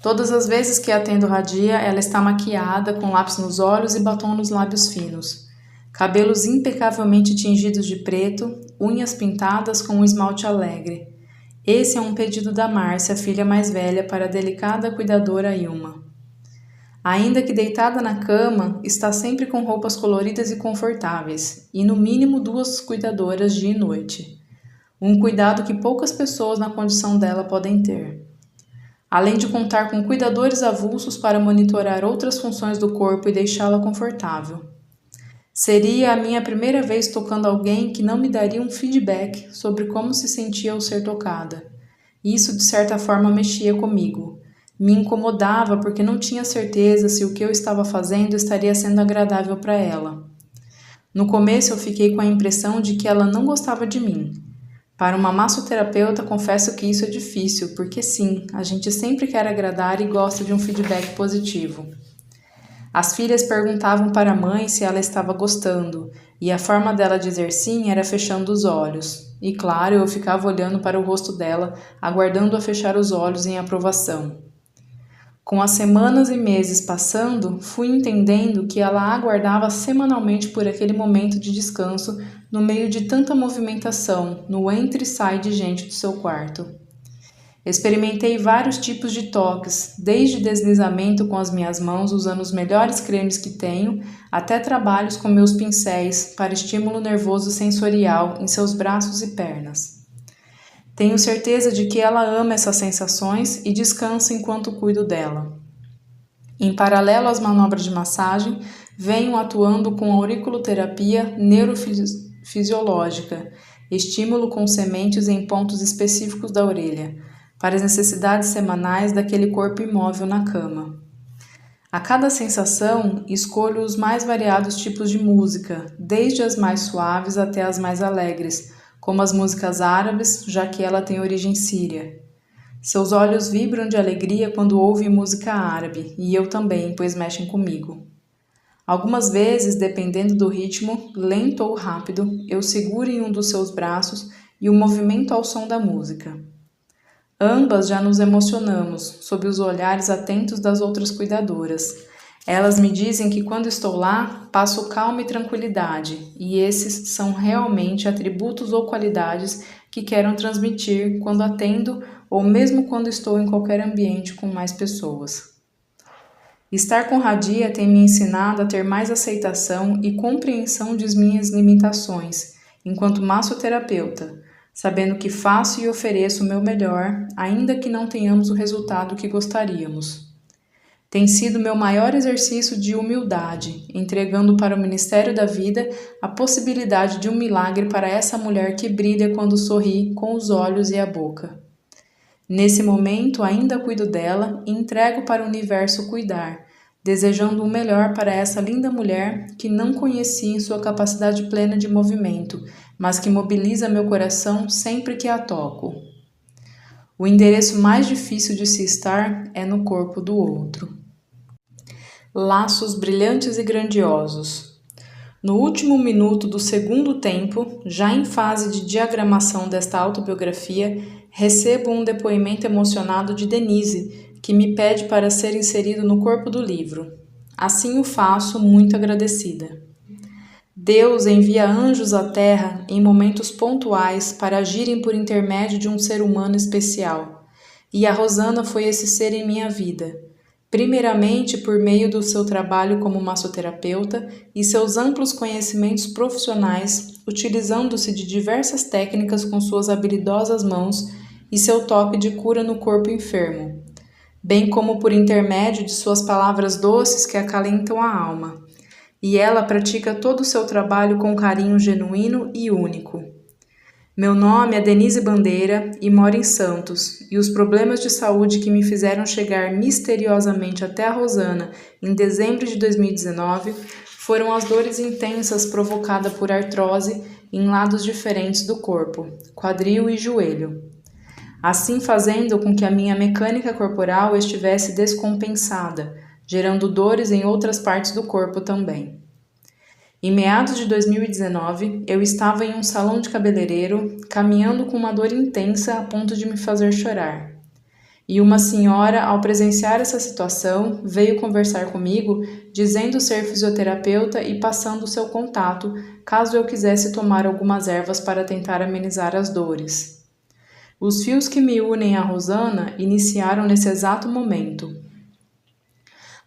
Todas as vezes que atendo Radia, ela está maquiada, com lápis nos olhos e batom nos lábios finos. Cabelos impecavelmente tingidos de preto, unhas pintadas com um esmalte alegre. Esse é um pedido da Márcia, filha mais velha, para a delicada cuidadora Ilma. Ainda que deitada na cama, está sempre com roupas coloridas e confortáveis, e no mínimo 2 cuidadoras dia e noite. Um cuidado que poucas pessoas na condição dela podem ter. Além de contar com cuidadores avulsos para monitorar outras funções do corpo e deixá-la confortável. Seria a minha primeira vez tocando alguém que não me daria um feedback sobre como se sentia ao ser tocada. Isso, de certa forma, mexia comigo. Me incomodava porque não tinha certeza se o que eu estava fazendo estaria sendo agradável para ela. No começo eu fiquei com a impressão de que ela não gostava de mim. Para uma massoterapeuta, confesso que isso é difícil, porque sim, a gente sempre quer agradar e gosta de um feedback positivo. As filhas perguntavam para a mãe se ela estava gostando, e a forma dela dizer sim era fechando os olhos. E claro, eu ficava olhando para o rosto dela, aguardando-a fechar os olhos em aprovação. Com as semanas e meses passando, fui entendendo que ela aguardava semanalmente por aquele momento de descanso no meio de tanta movimentação, no entra e sai de gente do seu quarto. Experimentei vários tipos de toques, desde deslizamento com as minhas mãos usando os melhores cremes que tenho, até trabalhos com meus pincéis para estímulo nervoso sensorial em seus braços e pernas. Tenho certeza de que ela ama essas sensações e descansa enquanto cuido dela. Em paralelo às manobras de massagem, venho atuando com auriculoterapia neurofisiológica, estímulo com sementes em pontos específicos da orelha, para as necessidades semanais daquele corpo imóvel na cama. A cada sensação, escolho os mais variados tipos de música, desde as mais suaves até as mais alegres, como as músicas árabes, já que ela tem origem síria. Seus olhos vibram de alegria quando ouvem música árabe, e eu também, pois mexem comigo. Algumas vezes, dependendo do ritmo, lento ou rápido, eu seguro em um dos seus braços e o movimento ao som da música. Ambas já nos emocionamos, sob os olhares atentos das outras cuidadoras. Elas me dizem que quando estou lá, passo calma e tranquilidade, e esses são realmente atributos ou qualidades que quero transmitir quando atendo ou mesmo quando estou em qualquer ambiente com mais pessoas. Estar com Radia tem me ensinado a ter mais aceitação e compreensão de minhas limitações, enquanto massoterapeuta, sabendo que faço e ofereço o meu melhor, ainda que não tenhamos o resultado que gostaríamos. Tem sido meu maior exercício de humildade, entregando para o Ministério da Vida a possibilidade de um milagre para essa mulher que brilha quando sorri com os olhos e a boca. Nesse momento, ainda cuido dela e entrego para o universo cuidar, desejando o melhor para essa linda mulher que não conheci em sua capacidade plena de movimento, mas que mobiliza meu coração sempre que a toco. O endereço mais difícil de se estar é no corpo do outro. Laços brilhantes e grandiosos. No último minuto do segundo tempo, já em fase de diagramação desta autobiografia, recebo um depoimento emocionado de Denise, que me pede para ser inserido no corpo do livro. Assim o faço, muito agradecida. Deus envia anjos à Terra em momentos pontuais para agirem por intermédio de um ser humano especial. E a Rosana foi esse ser em minha vida. Primeiramente por meio do seu trabalho como massoterapeuta e seus amplos conhecimentos profissionais, utilizando-se de diversas técnicas com suas habilidosas mãos e seu toque de cura no corpo enfermo, bem como por intermédio de suas palavras doces que acalentam a alma. E ela pratica todo o seu trabalho com carinho genuíno e único. Meu nome é Denise Bandeira e moro em Santos, e os problemas de saúde que me fizeram chegar misteriosamente até a Rosana em dezembro de 2019 foram as dores intensas provocadas por artrose em lados diferentes do corpo, quadril e joelho. Assim fazendo com que a minha mecânica corporal estivesse descompensada, gerando dores em outras partes do corpo também. Em meados de 2019, eu estava em um salão de cabeleireiro, caminhando com uma dor intensa a ponto de me fazer chorar. E uma senhora, ao presenciar essa situação, veio conversar comigo, dizendo ser fisioterapeuta e passando o seu contato, caso eu quisesse tomar algumas ervas para tentar amenizar as dores. Os fios que me unem a Rosana iniciaram nesse exato momento.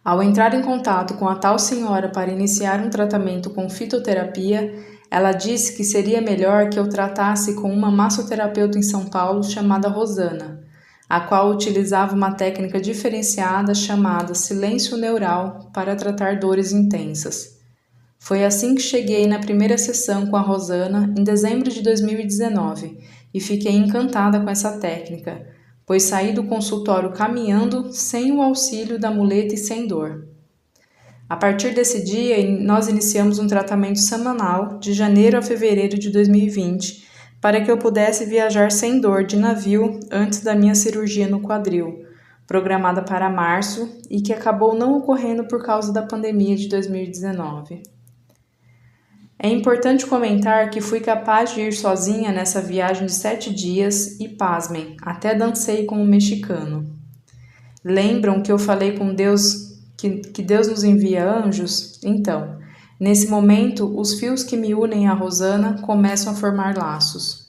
Ao entrar em contato com a tal senhora para iniciar um tratamento com fitoterapia, ela disse que seria melhor que eu tratasse com uma massoterapeuta em São Paulo chamada Rosana, a qual utilizava uma técnica diferenciada chamada silêncio neural para tratar dores intensas. Foi assim que cheguei na primeira sessão com a Rosana em dezembro de 2019 e fiquei encantada com essa técnica, pois saí do consultório caminhando sem o auxílio da muleta e sem dor. A partir desse dia, nós iniciamos um tratamento semanal de janeiro a fevereiro de 2020 para que eu pudesse viajar sem dor de navio antes da minha cirurgia no quadril, programada para março e que acabou não ocorrendo por causa da pandemia de 2019. É importante comentar que fui capaz de ir sozinha nessa viagem de 7 dias e, pasmem, até dancei com um mexicano. Lembram que eu falei com Deus que Deus nos envia anjos? Então, nesse momento, os fios que me unem a Rosana começam a formar laços.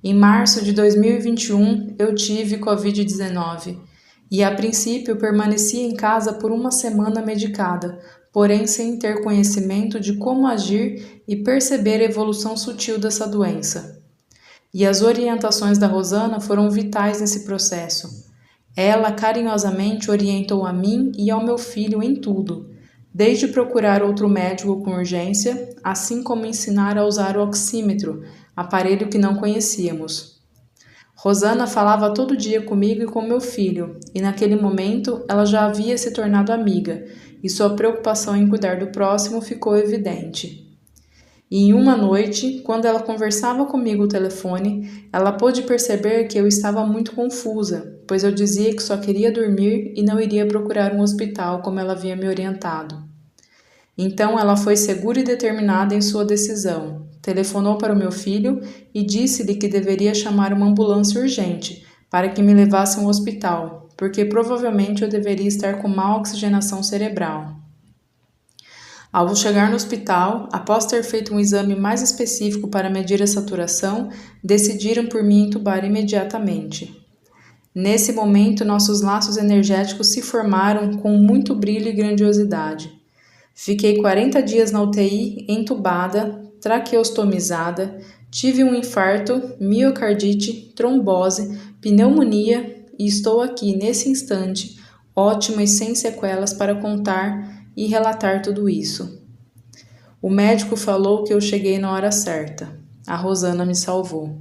Em março de 2021, eu tive Covid-19 e, a princípio, permaneci em casa por uma semana medicada, porém sem ter conhecimento de como agir e perceber a evolução sutil dessa doença. E as orientações da Rosana foram vitais nesse processo. Ela carinhosamente orientou a mim e ao meu filho em tudo, desde procurar outro médico com urgência, assim como ensinar a usar o oxímetro, aparelho que não conhecíamos. Rosana falava todo dia comigo e com meu filho, e naquele momento ela já havia se tornado amiga, e sua preocupação em cuidar do próximo ficou evidente. E em uma noite, quando ela conversava comigo ao telefone, ela pôde perceber que eu estava muito confusa, pois eu dizia que só queria dormir e não iria procurar um hospital como ela havia me orientado. Então ela foi segura e determinada em sua decisão. Telefonou para o meu filho e disse-lhe que deveria chamar uma ambulância urgente, para que me levasse a um hospital, porque provavelmente eu deveria estar com má oxigenação cerebral. Ao chegar no hospital, após ter feito um exame mais específico para medir a saturação, decidiram por me entubar imediatamente. Nesse momento, nossos laços energéticos se formaram com muito brilho e grandiosidade. Fiquei 40 dias na UTI, entubada, traqueostomizada, tive um infarto, miocardite, trombose, pneumonia e estou aqui, nesse instante, ótima e sem sequelas para contar e relatar tudo isso. O médico falou que eu cheguei na hora certa. A Rosana me salvou.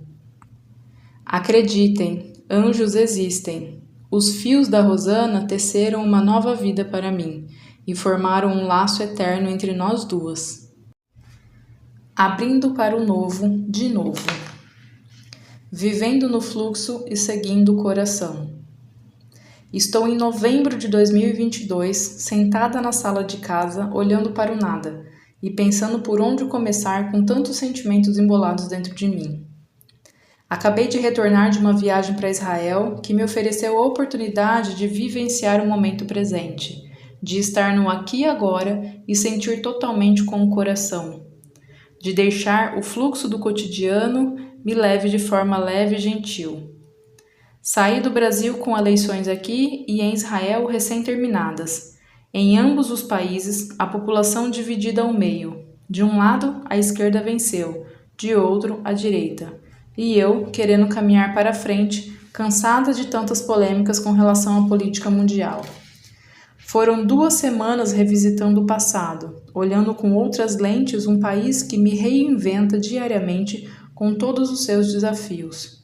Acreditem, anjos existem. Os fios da Rosana teceram uma nova vida para mim e formaram um laço eterno entre nós duas. Abrindo para o novo, de novo. Vivendo no fluxo e seguindo o coração. Estou em novembro de 2022, sentada na sala de casa, olhando para o nada e pensando por onde começar com tantos sentimentos embolados dentro de mim. Acabei de retornar de uma viagem para Israel que me ofereceu a oportunidade de vivenciar o momento presente, de estar no aqui e agora e sentir totalmente com o coração, de deixar o fluxo do cotidiano me leve de forma leve e gentil. Saí do Brasil com eleições aqui e em Israel recém-terminadas. Em ambos os países, a população dividida ao meio. De um lado, a esquerda venceu, de outro, a direita. E eu, querendo caminhar para frente, cansada de tantas polêmicas com relação à política mundial. Foram 2 semanas revisitando o passado, olhando com outras lentes um país que me reinventa diariamente com todos os seus desafios.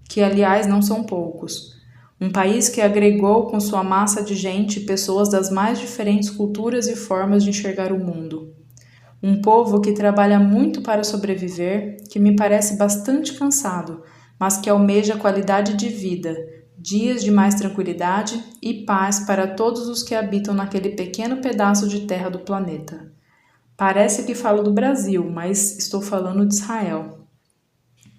Que, aliás, não são poucos. Um país que agregou com sua massa de gente pessoas das mais diferentes culturas e formas de enxergar o mundo. Um povo que trabalha muito para sobreviver, que me parece bastante cansado, mas que almeja qualidade de vida, dias de mais tranquilidade e paz para todos os que habitam naquele pequeno pedaço de terra do planeta. Parece que falo do Brasil, mas estou falando de Israel.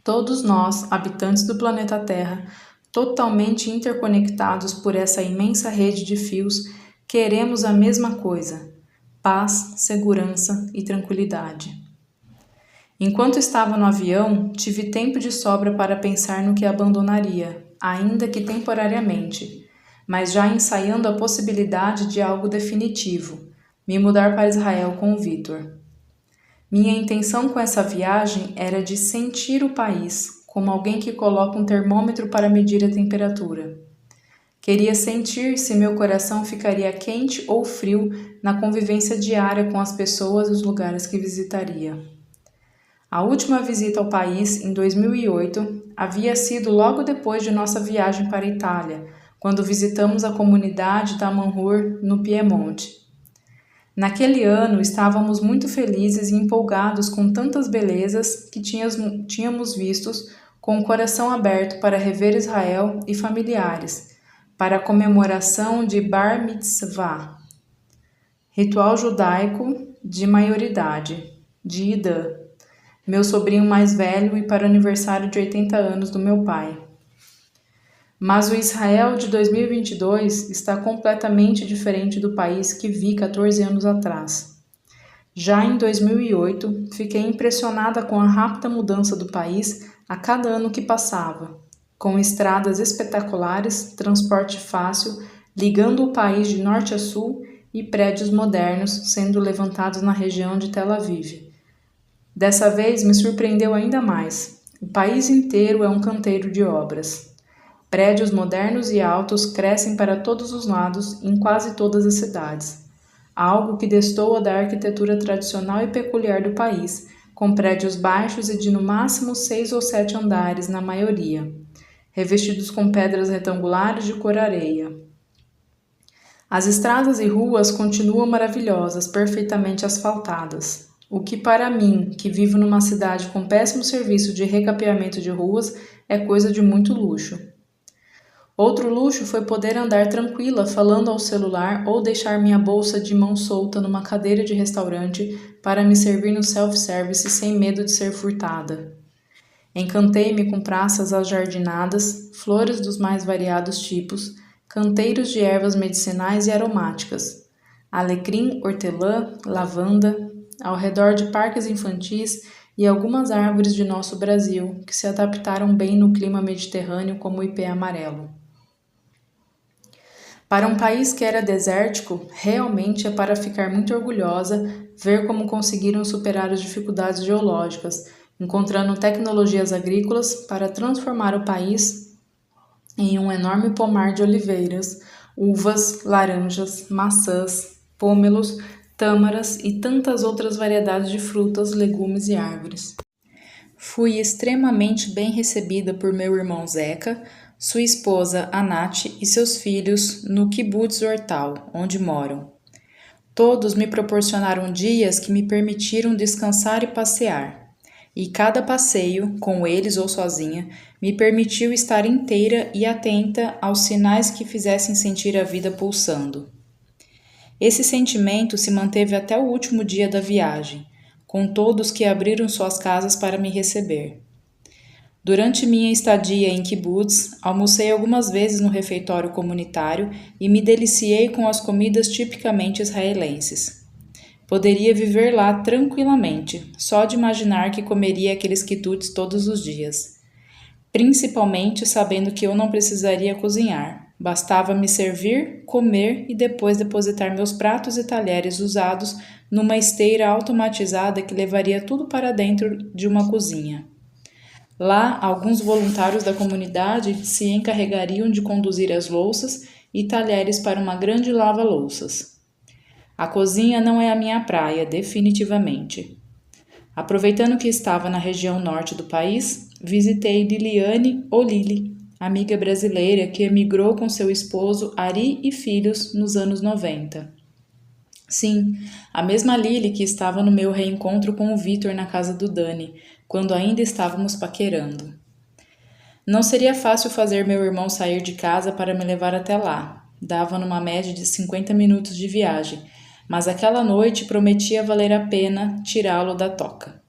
Todos nós, habitantes do planeta Terra, totalmente interconectados por essa imensa rede de fios, queremos a mesma coisa: paz, segurança e tranquilidade. Enquanto estava no avião, tive tempo de sobra para pensar no que abandonaria, ainda que temporariamente, mas já ensaiando a possibilidade de algo definitivo: me mudar para Israel com o Vitor. Minha intenção com essa viagem era de sentir o país, como alguém que coloca um termômetro para medir a temperatura. Queria sentir se meu coração ficaria quente ou frio na convivência diária com as pessoas e os lugares que visitaria. A última visita ao país, em 2008, havia sido logo depois de nossa viagem para a Itália, quando visitamos a comunidade da Manhur, no Piemonte. Naquele ano, estávamos muito felizes e empolgados com tantas belezas que tínhamos vistos, com o coração aberto para rever Israel e familiares, para a comemoração de Bar Mitzvah, ritual judaico de maioridade, de Idã, meu sobrinho mais velho, e para o aniversário de 80 anos do meu pai. Mas o Israel de 2022 está completamente diferente do país que vi 14 anos atrás. Já em 2008, fiquei impressionada com a rápida mudança do país a cada ano que passava, com estradas espetaculares, transporte fácil, ligando o país de norte a sul e prédios modernos sendo levantados na região de Tel Aviv. Dessa vez me surpreendeu ainda mais. O país inteiro é um canteiro de obras. Prédios modernos e altos crescem para todos os lados em quase todas as cidades, algo que destoa da arquitetura tradicional e peculiar do país, com prédios baixos e de no máximo 6 ou 7 andares na maioria, revestidos com pedras retangulares de cor areia. As estradas e ruas continuam maravilhosas, perfeitamente asfaltadas, o que para mim, que vivo numa cidade com péssimo serviço de recapeamento de ruas, é coisa de muito luxo. Outro luxo foi poder andar tranquila falando ao celular ou deixar minha bolsa de mão solta numa cadeira de restaurante para me servir no self-service sem medo de ser furtada. Encantei-me com praças ajardinadas, flores dos mais variados tipos, canteiros de ervas medicinais e aromáticas, alecrim, hortelã, lavanda, ao redor de parques infantis e algumas árvores de nosso Brasil, que se adaptaram bem no clima mediterrâneo como o ipê amarelo. Para um país que era desértico, realmente é para ficar muito orgulhosa ver como conseguiram superar as dificuldades geológicas, encontrando tecnologias agrícolas para transformar o país em um enorme pomar de oliveiras, uvas, laranjas, maçãs, pômelos, tâmaras e tantas outras variedades de frutas, legumes e árvores. Fui extremamente bem recebida por meu irmão Zeca, sua esposa Anat e seus filhos no Kibbutz Hortal, onde moram. Todos me proporcionaram dias que me permitiram descansar e passear. E cada passeio, com eles ou sozinha, me permitiu estar inteira e atenta aos sinais que fizessem sentir a vida pulsando. Esse sentimento se manteve até o último dia da viagem, com todos que abriram suas casas para me receber. Durante minha estadia em kibbutz, almocei algumas vezes no refeitório comunitário e me deliciei com as comidas tipicamente israelenses. Poderia viver lá tranquilamente, só de imaginar que comeria aqueles quitutes todos os dias. Principalmente sabendo que eu não precisaria cozinhar. Bastava me servir, comer e depois depositar meus pratos e talheres usados numa esteira automatizada que levaria tudo para dentro de uma cozinha. Lá, alguns voluntários da comunidade se encarregariam de conduzir as louças e talheres para uma grande lava-louças. A cozinha não é a minha praia, definitivamente. Aproveitando que estava na região norte do país, visitei Liliane ou Lili, amiga brasileira que emigrou com seu esposo Ari e filhos nos anos 90. Sim, a mesma Lili que estava no meu reencontro com o Vitor na casa do Dani, quando ainda estávamos paquerando. Não seria fácil fazer meu irmão sair de casa para me levar até lá. Dava numa média de 50 minutos de viagem, mas aquela noite prometia valer a pena tirá-lo da toca.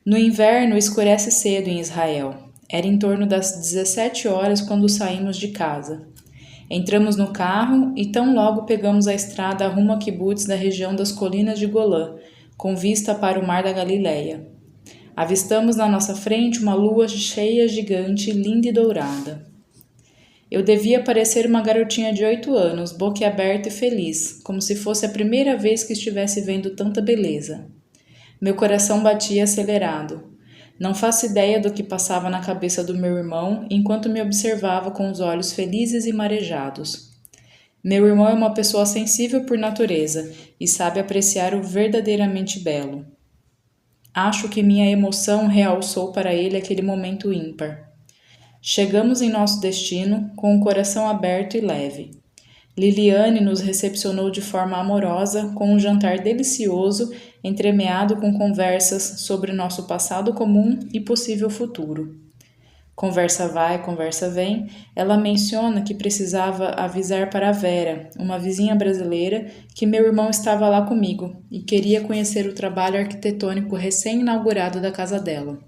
No inverno escurece cedo em Israel. Era em torno das 17 horas quando saímos de casa. Entramos no carro e tão logo pegamos a estrada rumo a kibbutz da região das colinas de Golã, com vista para o mar da Galileia. Avistamos na nossa frente uma lua cheia, gigante, linda e dourada. Eu devia parecer uma garotinha de 8 anos, boquiaberta e feliz, como se fosse a primeira vez que estivesse vendo tanta beleza. Meu coração batia acelerado. Não faço ideia do que passava na cabeça do meu irmão enquanto me observava com os olhos felizes e marejados. Meu irmão é uma pessoa sensível por natureza e sabe apreciar o verdadeiramente belo. Acho que minha emoção realçou para ele aquele momento ímpar. Chegamos em nosso destino com o coração aberto e leve. Liliane nos recepcionou de forma amorosa com um jantar delicioso, entremeado com conversas sobre nosso passado comum e possível futuro. Conversa vai, conversa vem, ela menciona que precisava avisar para a Vera, uma vizinha brasileira, que meu irmão estava lá comigo e queria conhecer o trabalho arquitetônico recém-inaugurado da casa dela.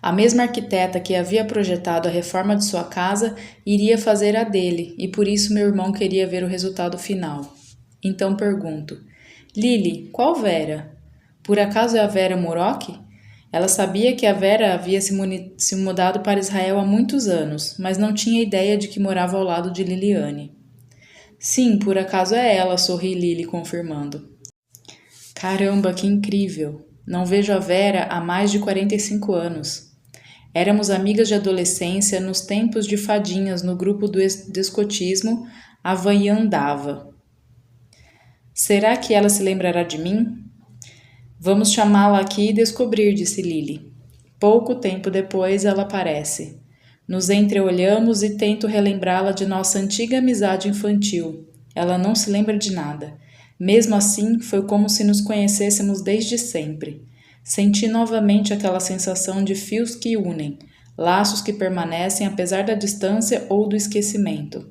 A mesma arquiteta que havia projetado a reforma de sua casa iria fazer a dele, e por isso meu irmão queria ver o resultado final. Então pergunto: Lili, qual Vera? Por acaso é a Vera Muroc? Ela sabia que a Vera havia se mudado para Israel há muitos anos, mas não tinha ideia de que morava ao lado de Liliane. Sim, por acaso é ela, sorri Lili, confirmando. Caramba, que incrível! Não vejo a Vera há mais de 45 anos. Éramos amigas de adolescência nos tempos de fadinhas no grupo do descotismo Havaiandava. Será que ela se lembrará de mim? Vamos chamá-la aqui e descobrir, disse Lili. Pouco tempo depois ela aparece. Nos entreolhamos e tento relembrá-la de nossa antiga amizade infantil. Ela não se lembra de nada. Mesmo assim, foi como se nos conhecêssemos desde sempre. Senti novamente aquela sensação de fios que unem, laços que permanecem apesar da distância ou do esquecimento.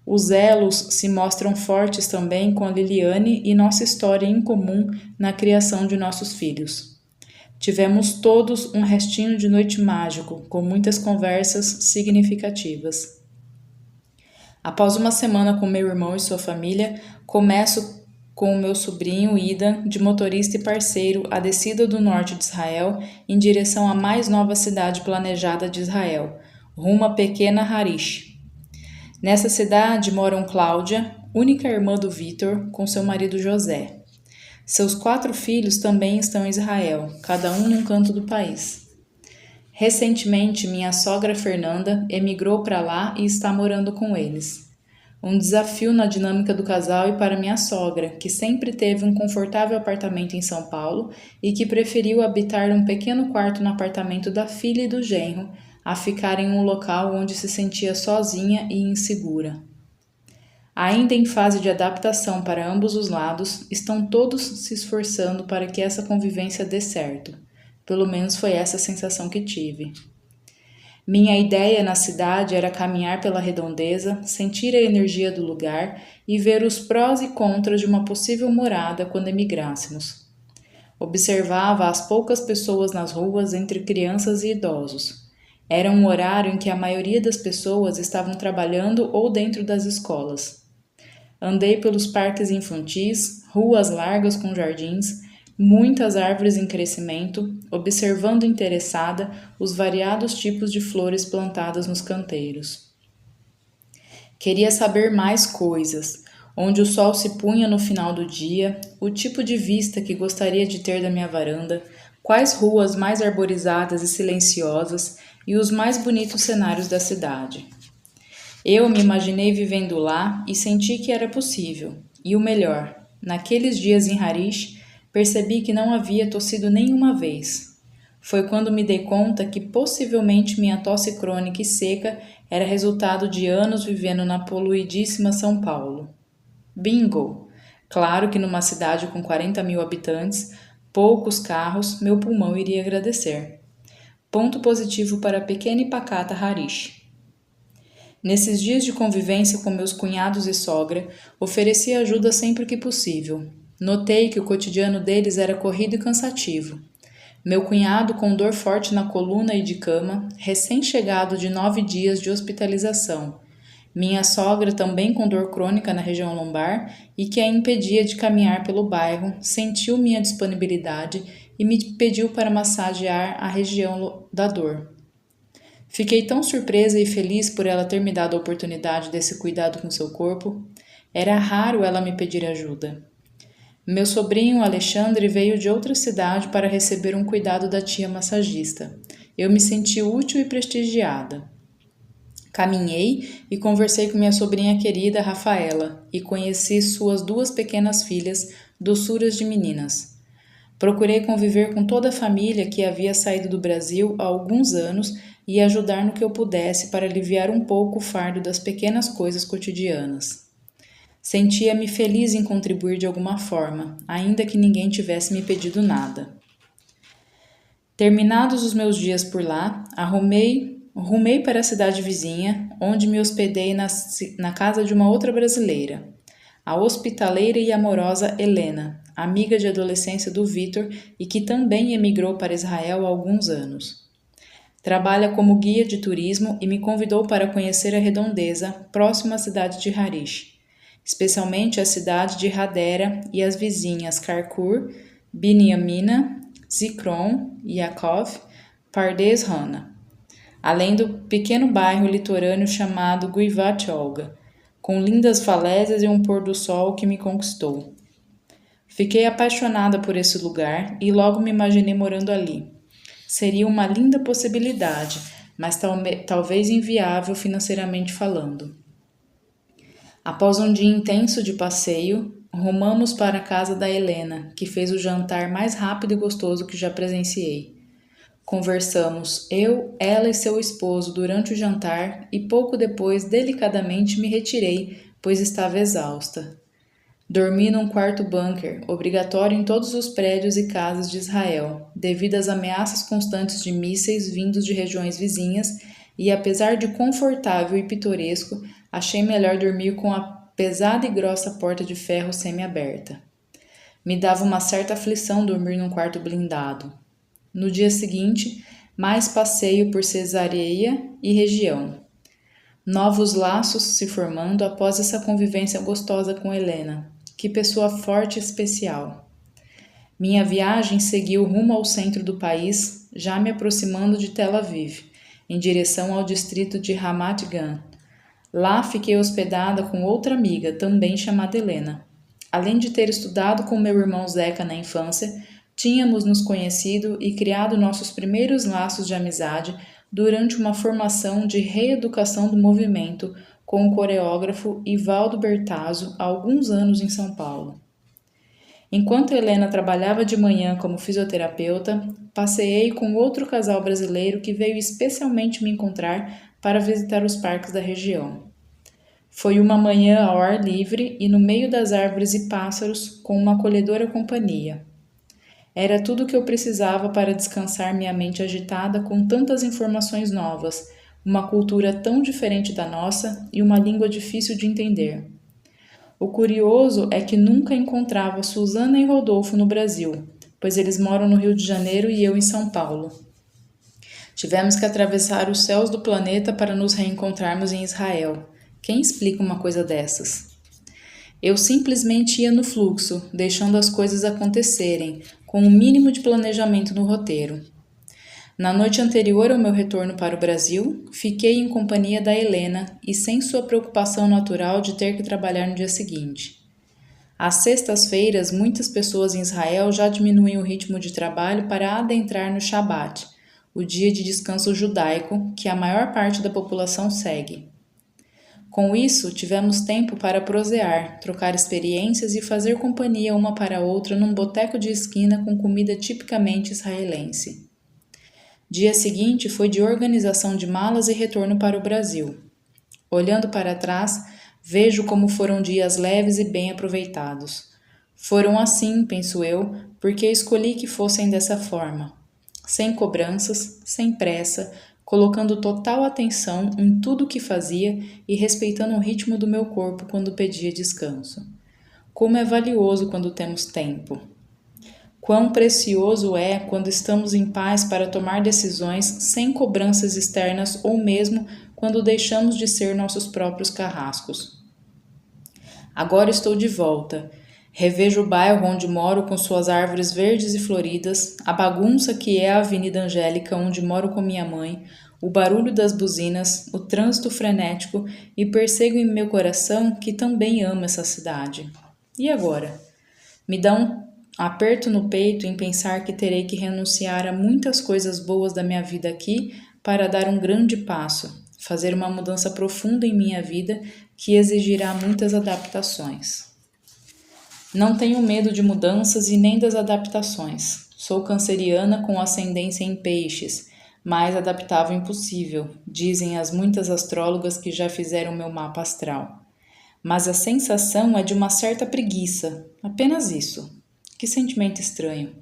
Os elos se mostram fortes também com a Liliane e nossa história em comum na criação de nossos filhos. Tivemos todos um restinho de noite mágico, com muitas conversas significativas. Após uma semana com meu irmão e sua família, começo com o meu sobrinho Ida, de motorista e parceiro, a descida do norte de Israel em direção à mais nova cidade planejada de Israel, rumo à pequena Harish. Nessa cidade moram Cláudia, única irmã do Vitor, com seu marido José. Seus 4 filhos também estão em Israel, cada um num canto do país. Recentemente, minha sogra Fernanda emigrou para lá e está morando com eles. Um desafio na dinâmica do casal e para minha sogra, que sempre teve um confortável apartamento em São Paulo e que preferiu habitar um pequeno quarto no apartamento da filha e do genro, a ficar em um local onde se sentia sozinha e insegura. Ainda em fase de adaptação para ambos os lados, estão todos se esforçando para que essa convivência dê certo. Pelo menos foi essa a sensação que tive. Minha ideia na cidade era caminhar pela redondeza, sentir a energia do lugar e ver os prós e contras de uma possível morada quando emigrássemos. Observava as poucas pessoas nas ruas entre crianças e idosos. Era um horário em que a maioria das pessoas estavam trabalhando ou dentro das escolas. Andei pelos parques infantis, ruas largas com jardins, muitas árvores em crescimento, observando interessada os variados tipos de flores plantadas nos canteiros. Queria saber mais coisas, onde o sol se punha no final do dia, o tipo de vista que gostaria de ter da minha varanda, quais ruas mais arborizadas e silenciosas e os mais bonitos cenários da cidade. Eu me imaginei vivendo lá e senti que era possível. E o melhor, naqueles dias em Harish, percebi que não havia tossido nenhuma vez. Foi quando me dei conta que possivelmente minha tosse crônica e seca era resultado de anos vivendo na poluidíssima São Paulo. Bingo! Claro que numa cidade com 40 mil habitantes, poucos carros, meu pulmão iria agradecer. Ponto positivo para a pequena e pacata Harish. Nesses dias de convivência com meus cunhados e sogra, ofereci ajuda sempre que possível. Notei que o cotidiano deles era corrido e cansativo. Meu cunhado com dor forte na coluna e de cama, recém-chegado de 9 dias de hospitalização. Minha sogra também com dor crônica na região lombar e que a impedia de caminhar pelo bairro, sentiu minha disponibilidade e me pediu para massagear a região da dor. Fiquei tão surpresa e feliz por ela ter me dado a oportunidade desse cuidado com seu corpo. Era raro ela me pedir ajuda. Meu sobrinho Alexandre veio de outra cidade para receber um cuidado da tia massagista. Eu me senti útil e prestigiada. Caminhei e conversei com minha sobrinha querida Rafaela e conheci suas 2 pequenas filhas, doçuras de meninas. Procurei conviver com toda a família que havia saído do Brasil há alguns anos e ajudar no que eu pudesse para aliviar um pouco o fardo das pequenas coisas cotidianas. Sentia-me feliz em contribuir de alguma forma, ainda que ninguém tivesse me pedido nada. Terminados os meus dias por lá, rumei para a cidade vizinha, onde me hospedei na casa de uma outra brasileira, a hospitaleira e amorosa Helena, amiga de adolescência do Vitor e que também emigrou para Israel há alguns anos. Trabalha como guia de turismo e me convidou para conhecer a redondeza, próxima à cidade de Harish, especialmente a cidade de Hadera e as vizinhas Karkur, Binyaminah, Zikron, Yaakov, Pardes Hana, além do pequeno bairro litorâneo chamado Givat Olga, com lindas falésias e um pôr do sol que me conquistou. Fiquei apaixonada por esse lugar e logo me imaginei morando ali. Seria uma linda possibilidade, mas talvez inviável financeiramente falando. Após um dia intenso de passeio, rumamos para a casa da Helena, que fez o jantar mais rápido e gostoso que já presenciei. Conversamos, eu, ela e seu esposo, durante o jantar e pouco depois delicadamente me retirei, pois estava exausta. Dormi num quarto bunker, obrigatório em todos os prédios e casas de Israel, devido às ameaças constantes de mísseis vindos de regiões vizinhas, e apesar de confortável e pitoresco, achei melhor dormir com a pesada e grossa porta de ferro semi-aberta. Me dava uma certa aflição dormir num quarto blindado. No dia seguinte, mais passeio por Cesareia e região. Novos laços se formando após essa convivência gostosa com Helena. Que pessoa forte e especial. Minha viagem seguiu rumo ao centro do país, já me aproximando de Tel Aviv, em direção ao distrito de Ramat Gan. Lá fiquei hospedada com outra amiga, também chamada Helena. Além de ter estudado com meu irmão Zeca na infância, tínhamos nos conhecido e criado nossos primeiros laços de amizade durante uma formação de reeducação do movimento com o coreógrafo Ivaldo Bertazzo há alguns anos em São Paulo. Enquanto Helena trabalhava de manhã como fisioterapeuta, passeei com outro casal brasileiro que veio especialmente me encontrar para visitar os parques da região. Foi uma manhã ao ar livre e no meio das árvores e pássaros, com uma acolhedora companhia. Era tudo o que eu precisava para descansar minha mente agitada com tantas informações novas, uma cultura tão diferente da nossa e uma língua difícil de entender. O curioso é que nunca encontrava Suzana e Rodolfo no Brasil, pois eles moram no Rio de Janeiro e eu em São Paulo. Tivemos que atravessar os céus do planeta para nos reencontrarmos em Israel. Quem explica uma coisa dessas? Eu simplesmente ia no fluxo, deixando as coisas acontecerem, com um mínimo de planejamento no roteiro. Na noite anterior ao meu retorno para o Brasil, fiquei em companhia da Helena e sem sua preocupação natural de ter que trabalhar no dia seguinte. Às sextas-feiras, muitas pessoas em Israel já diminuem o ritmo de trabalho para adentrar no Shabat, o dia de descanso judaico que a maior parte da população segue. Com isso, tivemos tempo para prosear, trocar experiências e fazer companhia uma para a outra num boteco de esquina com comida tipicamente israelense. Dia seguinte foi de organização de malas e retorno para o Brasil. Olhando para trás, vejo como foram dias leves e bem aproveitados. Foram assim, penso eu, porque escolhi que fossem dessa forma. Sem cobranças, sem pressa, colocando total atenção em tudo o que fazia e respeitando o ritmo do meu corpo quando pedia descanso. Como é valioso quando temos tempo! Quão precioso é quando estamos em paz para tomar decisões sem cobranças externas ou mesmo quando deixamos de ser nossos próprios carrascos. Agora estou de volta. Revejo o bairro onde moro com suas árvores verdes e floridas, a bagunça que é a Avenida Angélica onde moro com minha mãe, o barulho das buzinas, o trânsito frenético e percebo em meu coração que também amo essa cidade. E agora? Me dá um aperto no peito em pensar que terei que renunciar a muitas coisas boas da minha vida aqui para dar um grande passo, fazer uma mudança profunda em minha vida que exigirá muitas adaptações. Não tenho medo de mudanças e nem das adaptações. Sou canceriana com ascendência em peixes, mais adaptável impossível, dizem as muitas astrólogas que já fizeram meu mapa astral. Mas a sensação é de uma certa preguiça, apenas isso. Que sentimento estranho.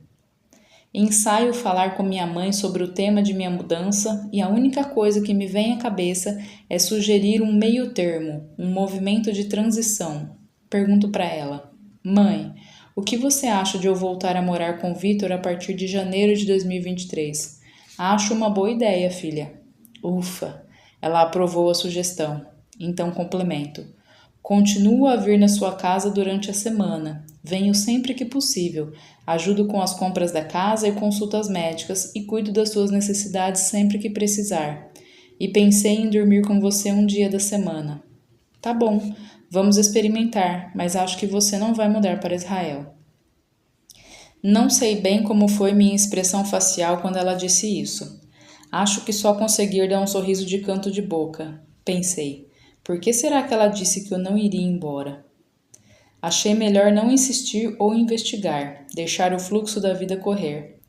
Ensaio falar com minha mãe sobre o tema de minha mudança e a única coisa que me vem à cabeça é sugerir um meio termo, um movimento de transição. Pergunto para ela: Mãe, o que você acha de eu voltar a morar com Vitor a partir de janeiro de 2023? Acho uma boa ideia, filha. Ufa, ela aprovou a sugestão. Então complemento. Continuo a vir na sua casa durante a semana. Venho sempre que possível. Ajudo com as compras da casa e consultas médicas e cuido das suas necessidades sempre que precisar. E pensei em dormir com você um dia da semana. Tá bom, vamos experimentar, mas acho que você não vai mudar para Israel. Não sei bem como foi minha expressão facial quando ela disse isso. Acho que só consegui dar um sorriso de canto de boca. Pensei. Por que será que ela disse que eu não iria embora? Achei melhor não insistir ou investigar, deixar o fluxo da vida correr.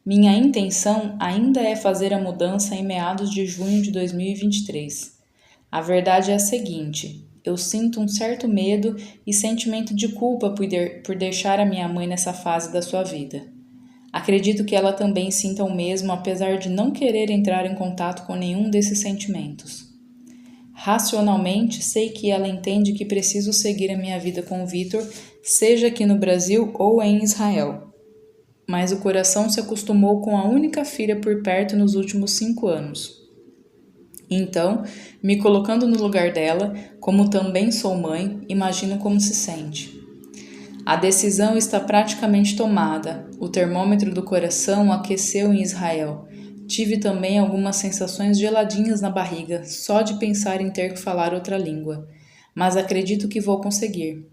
Minha intenção ainda é fazer a mudança em meados de junho de 2023. A verdade é a seguinte: eu sinto um certo medo e sentimento de culpa por deixar a minha mãe nessa fase da sua vida. Acredito que ela também sinta o mesmo, apesar de não querer entrar em contato com nenhum desses sentimentos. Racionalmente, sei que ela entende que preciso seguir a minha vida com o Vitor, seja aqui no Brasil ou em Israel. mas o coração se acostumou com a única filha por perto nos últimos 5 anos. Então, me colocando no lugar dela, como também sou mãe, imagino como se sente. A decisão está praticamente tomada. O termômetro do coração aqueceu em Israel. Tive também algumas sensações geladinhas na barriga, só de pensar em ter que falar outra língua. Mas acredito que vou conseguir.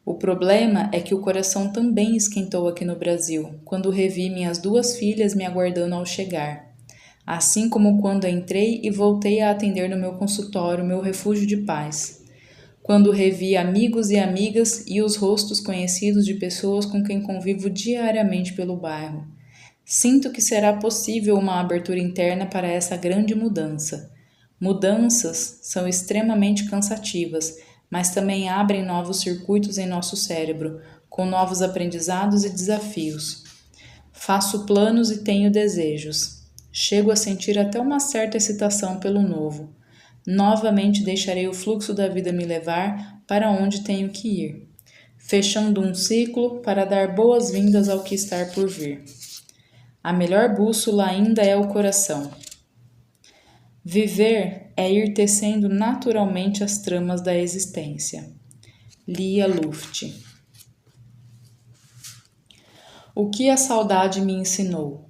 O problema é que o coração também esquentou aqui no Brasil, quando revi minhas 2 filhas me aguardando ao chegar. Assim como quando entrei e voltei a atender no meu consultório, meu refúgio de paz. Quando revi amigos e amigas e os rostos conhecidos de pessoas com quem convivo diariamente pelo bairro. Sinto que será possível uma abertura interna para essa grande mudança. Mudanças são extremamente cansativas, mas também abrem novos circuitos em nosso cérebro, com novos aprendizados e desafios. Faço planos e tenho desejos. Chego a sentir até uma certa excitação pelo novo. Novamente deixarei o fluxo da vida me levar para onde tenho que ir, fechando um ciclo para dar boas-vindas ao que está por vir. A melhor bússola ainda é o coração. Viver é ir tecendo naturalmente as tramas da existência. Lia Luft. O que a saudade me ensinou?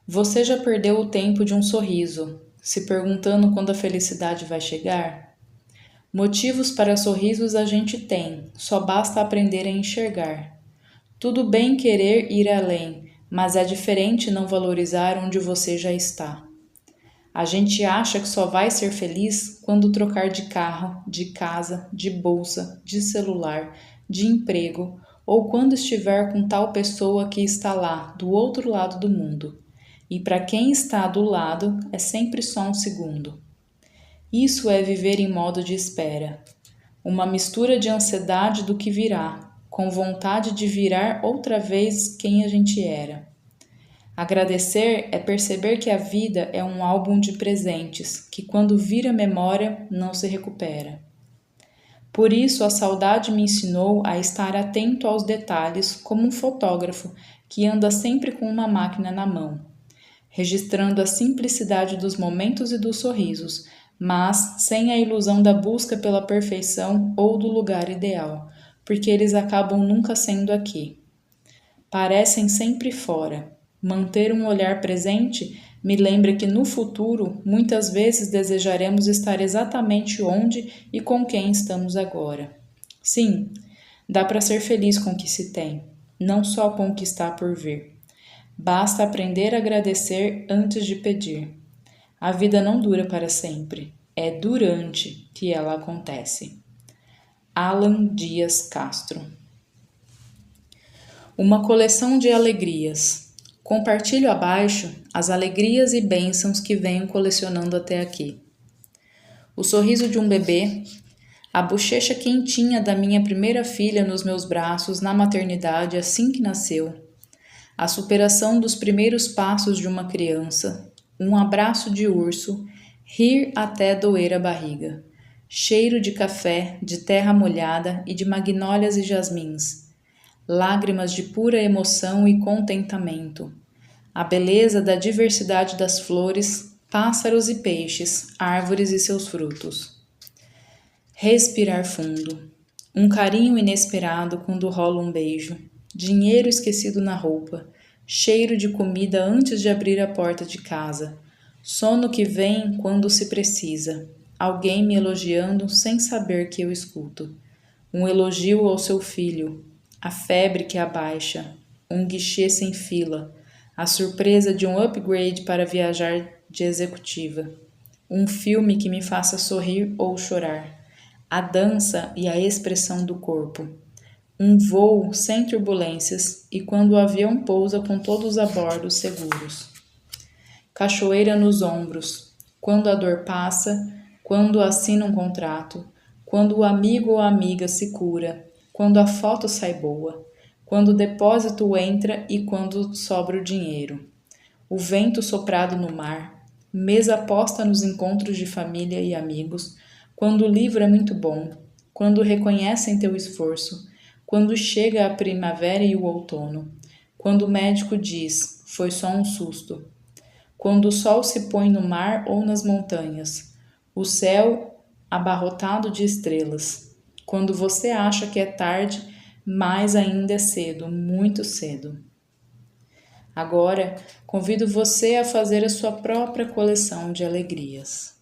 Você já perdeu o tempo de um sorriso, se perguntando quando a felicidade vai chegar? Motivos para sorrisos a gente tem, só basta aprender a enxergar. Tudo bem querer ir além, mas é diferente não valorizar onde você já está. A gente acha que só vai ser feliz quando trocar de carro, de casa, de bolsa, de celular, de emprego, ou quando estiver com tal pessoa que está lá, do outro lado do mundo. E para quem está do lado, é sempre só um segundo. Isso é viver em modo de espera. Uma mistura de ansiedade do que virá, com vontade de virar outra vez quem a gente era. Agradecer é perceber que a vida é um álbum de presentes, que quando vira memória, não se recupera. Por isso, a saudade me ensinou a estar atento aos detalhes, como um fotógrafo que anda sempre com uma máquina na mão, registrando a simplicidade dos momentos e dos sorrisos, mas sem a ilusão da busca pela perfeição ou do lugar ideal, porque eles acabam nunca sendo aqui. Parecem sempre fora. Manter um olhar presente me lembra que no futuro muitas vezes desejaremos estar exatamente onde e com quem estamos agora. Sim, dá para ser feliz com o que se tem, não só com o que está por vir. Basta aprender a agradecer antes de pedir. A vida não dura para sempre, é durante que ela acontece. Alan Dias Castro. Uma coleção de alegrias. Compartilho abaixo as alegrias e bênçãos que venho colecionando até aqui. O sorriso de um bebê, a bochecha quentinha da minha primeira filha nos meus braços na maternidade assim que nasceu, a superação dos primeiros passos de uma criança, um abraço de urso, rir até doer a barriga, cheiro de café, de terra molhada e de magnólias e jasmins, lágrimas de pura emoção e contentamento, a beleza da diversidade das flores, pássaros e peixes, árvores e seus frutos. Respirar fundo, um carinho inesperado quando rola um beijo, dinheiro esquecido na roupa, cheiro de comida antes de abrir a porta de casa, sono que vem quando se precisa, alguém me elogiando sem saber que eu escuto, um elogio ao seu filho, a febre que abaixa, um guichê sem fila, a surpresa de um upgrade para viajar de executiva, um filme que me faça sorrir ou chorar, a dança e a expressão do corpo, um voo sem turbulências e quando o avião pousa com todos a bordo seguros. Cachoeira nos ombros, quando a dor passa, quando assina um contrato, quando o amigo ou a amiga se cura, quando a foto sai boa, quando o depósito entra e quando sobra o dinheiro. O vento soprado no mar, mesa posta nos encontros de família e amigos, quando o livro é muito bom, quando reconhecem teu esforço, quando chega a primavera e o outono, Quando o médico diz, foi só um susto. Quando o sol se põe no mar ou nas montanhas. O céu abarrotado de estrelas. Quando você acha que é tarde, mas ainda é cedo, muito cedo. Agora, convido você a fazer a sua própria coleção de alegrias.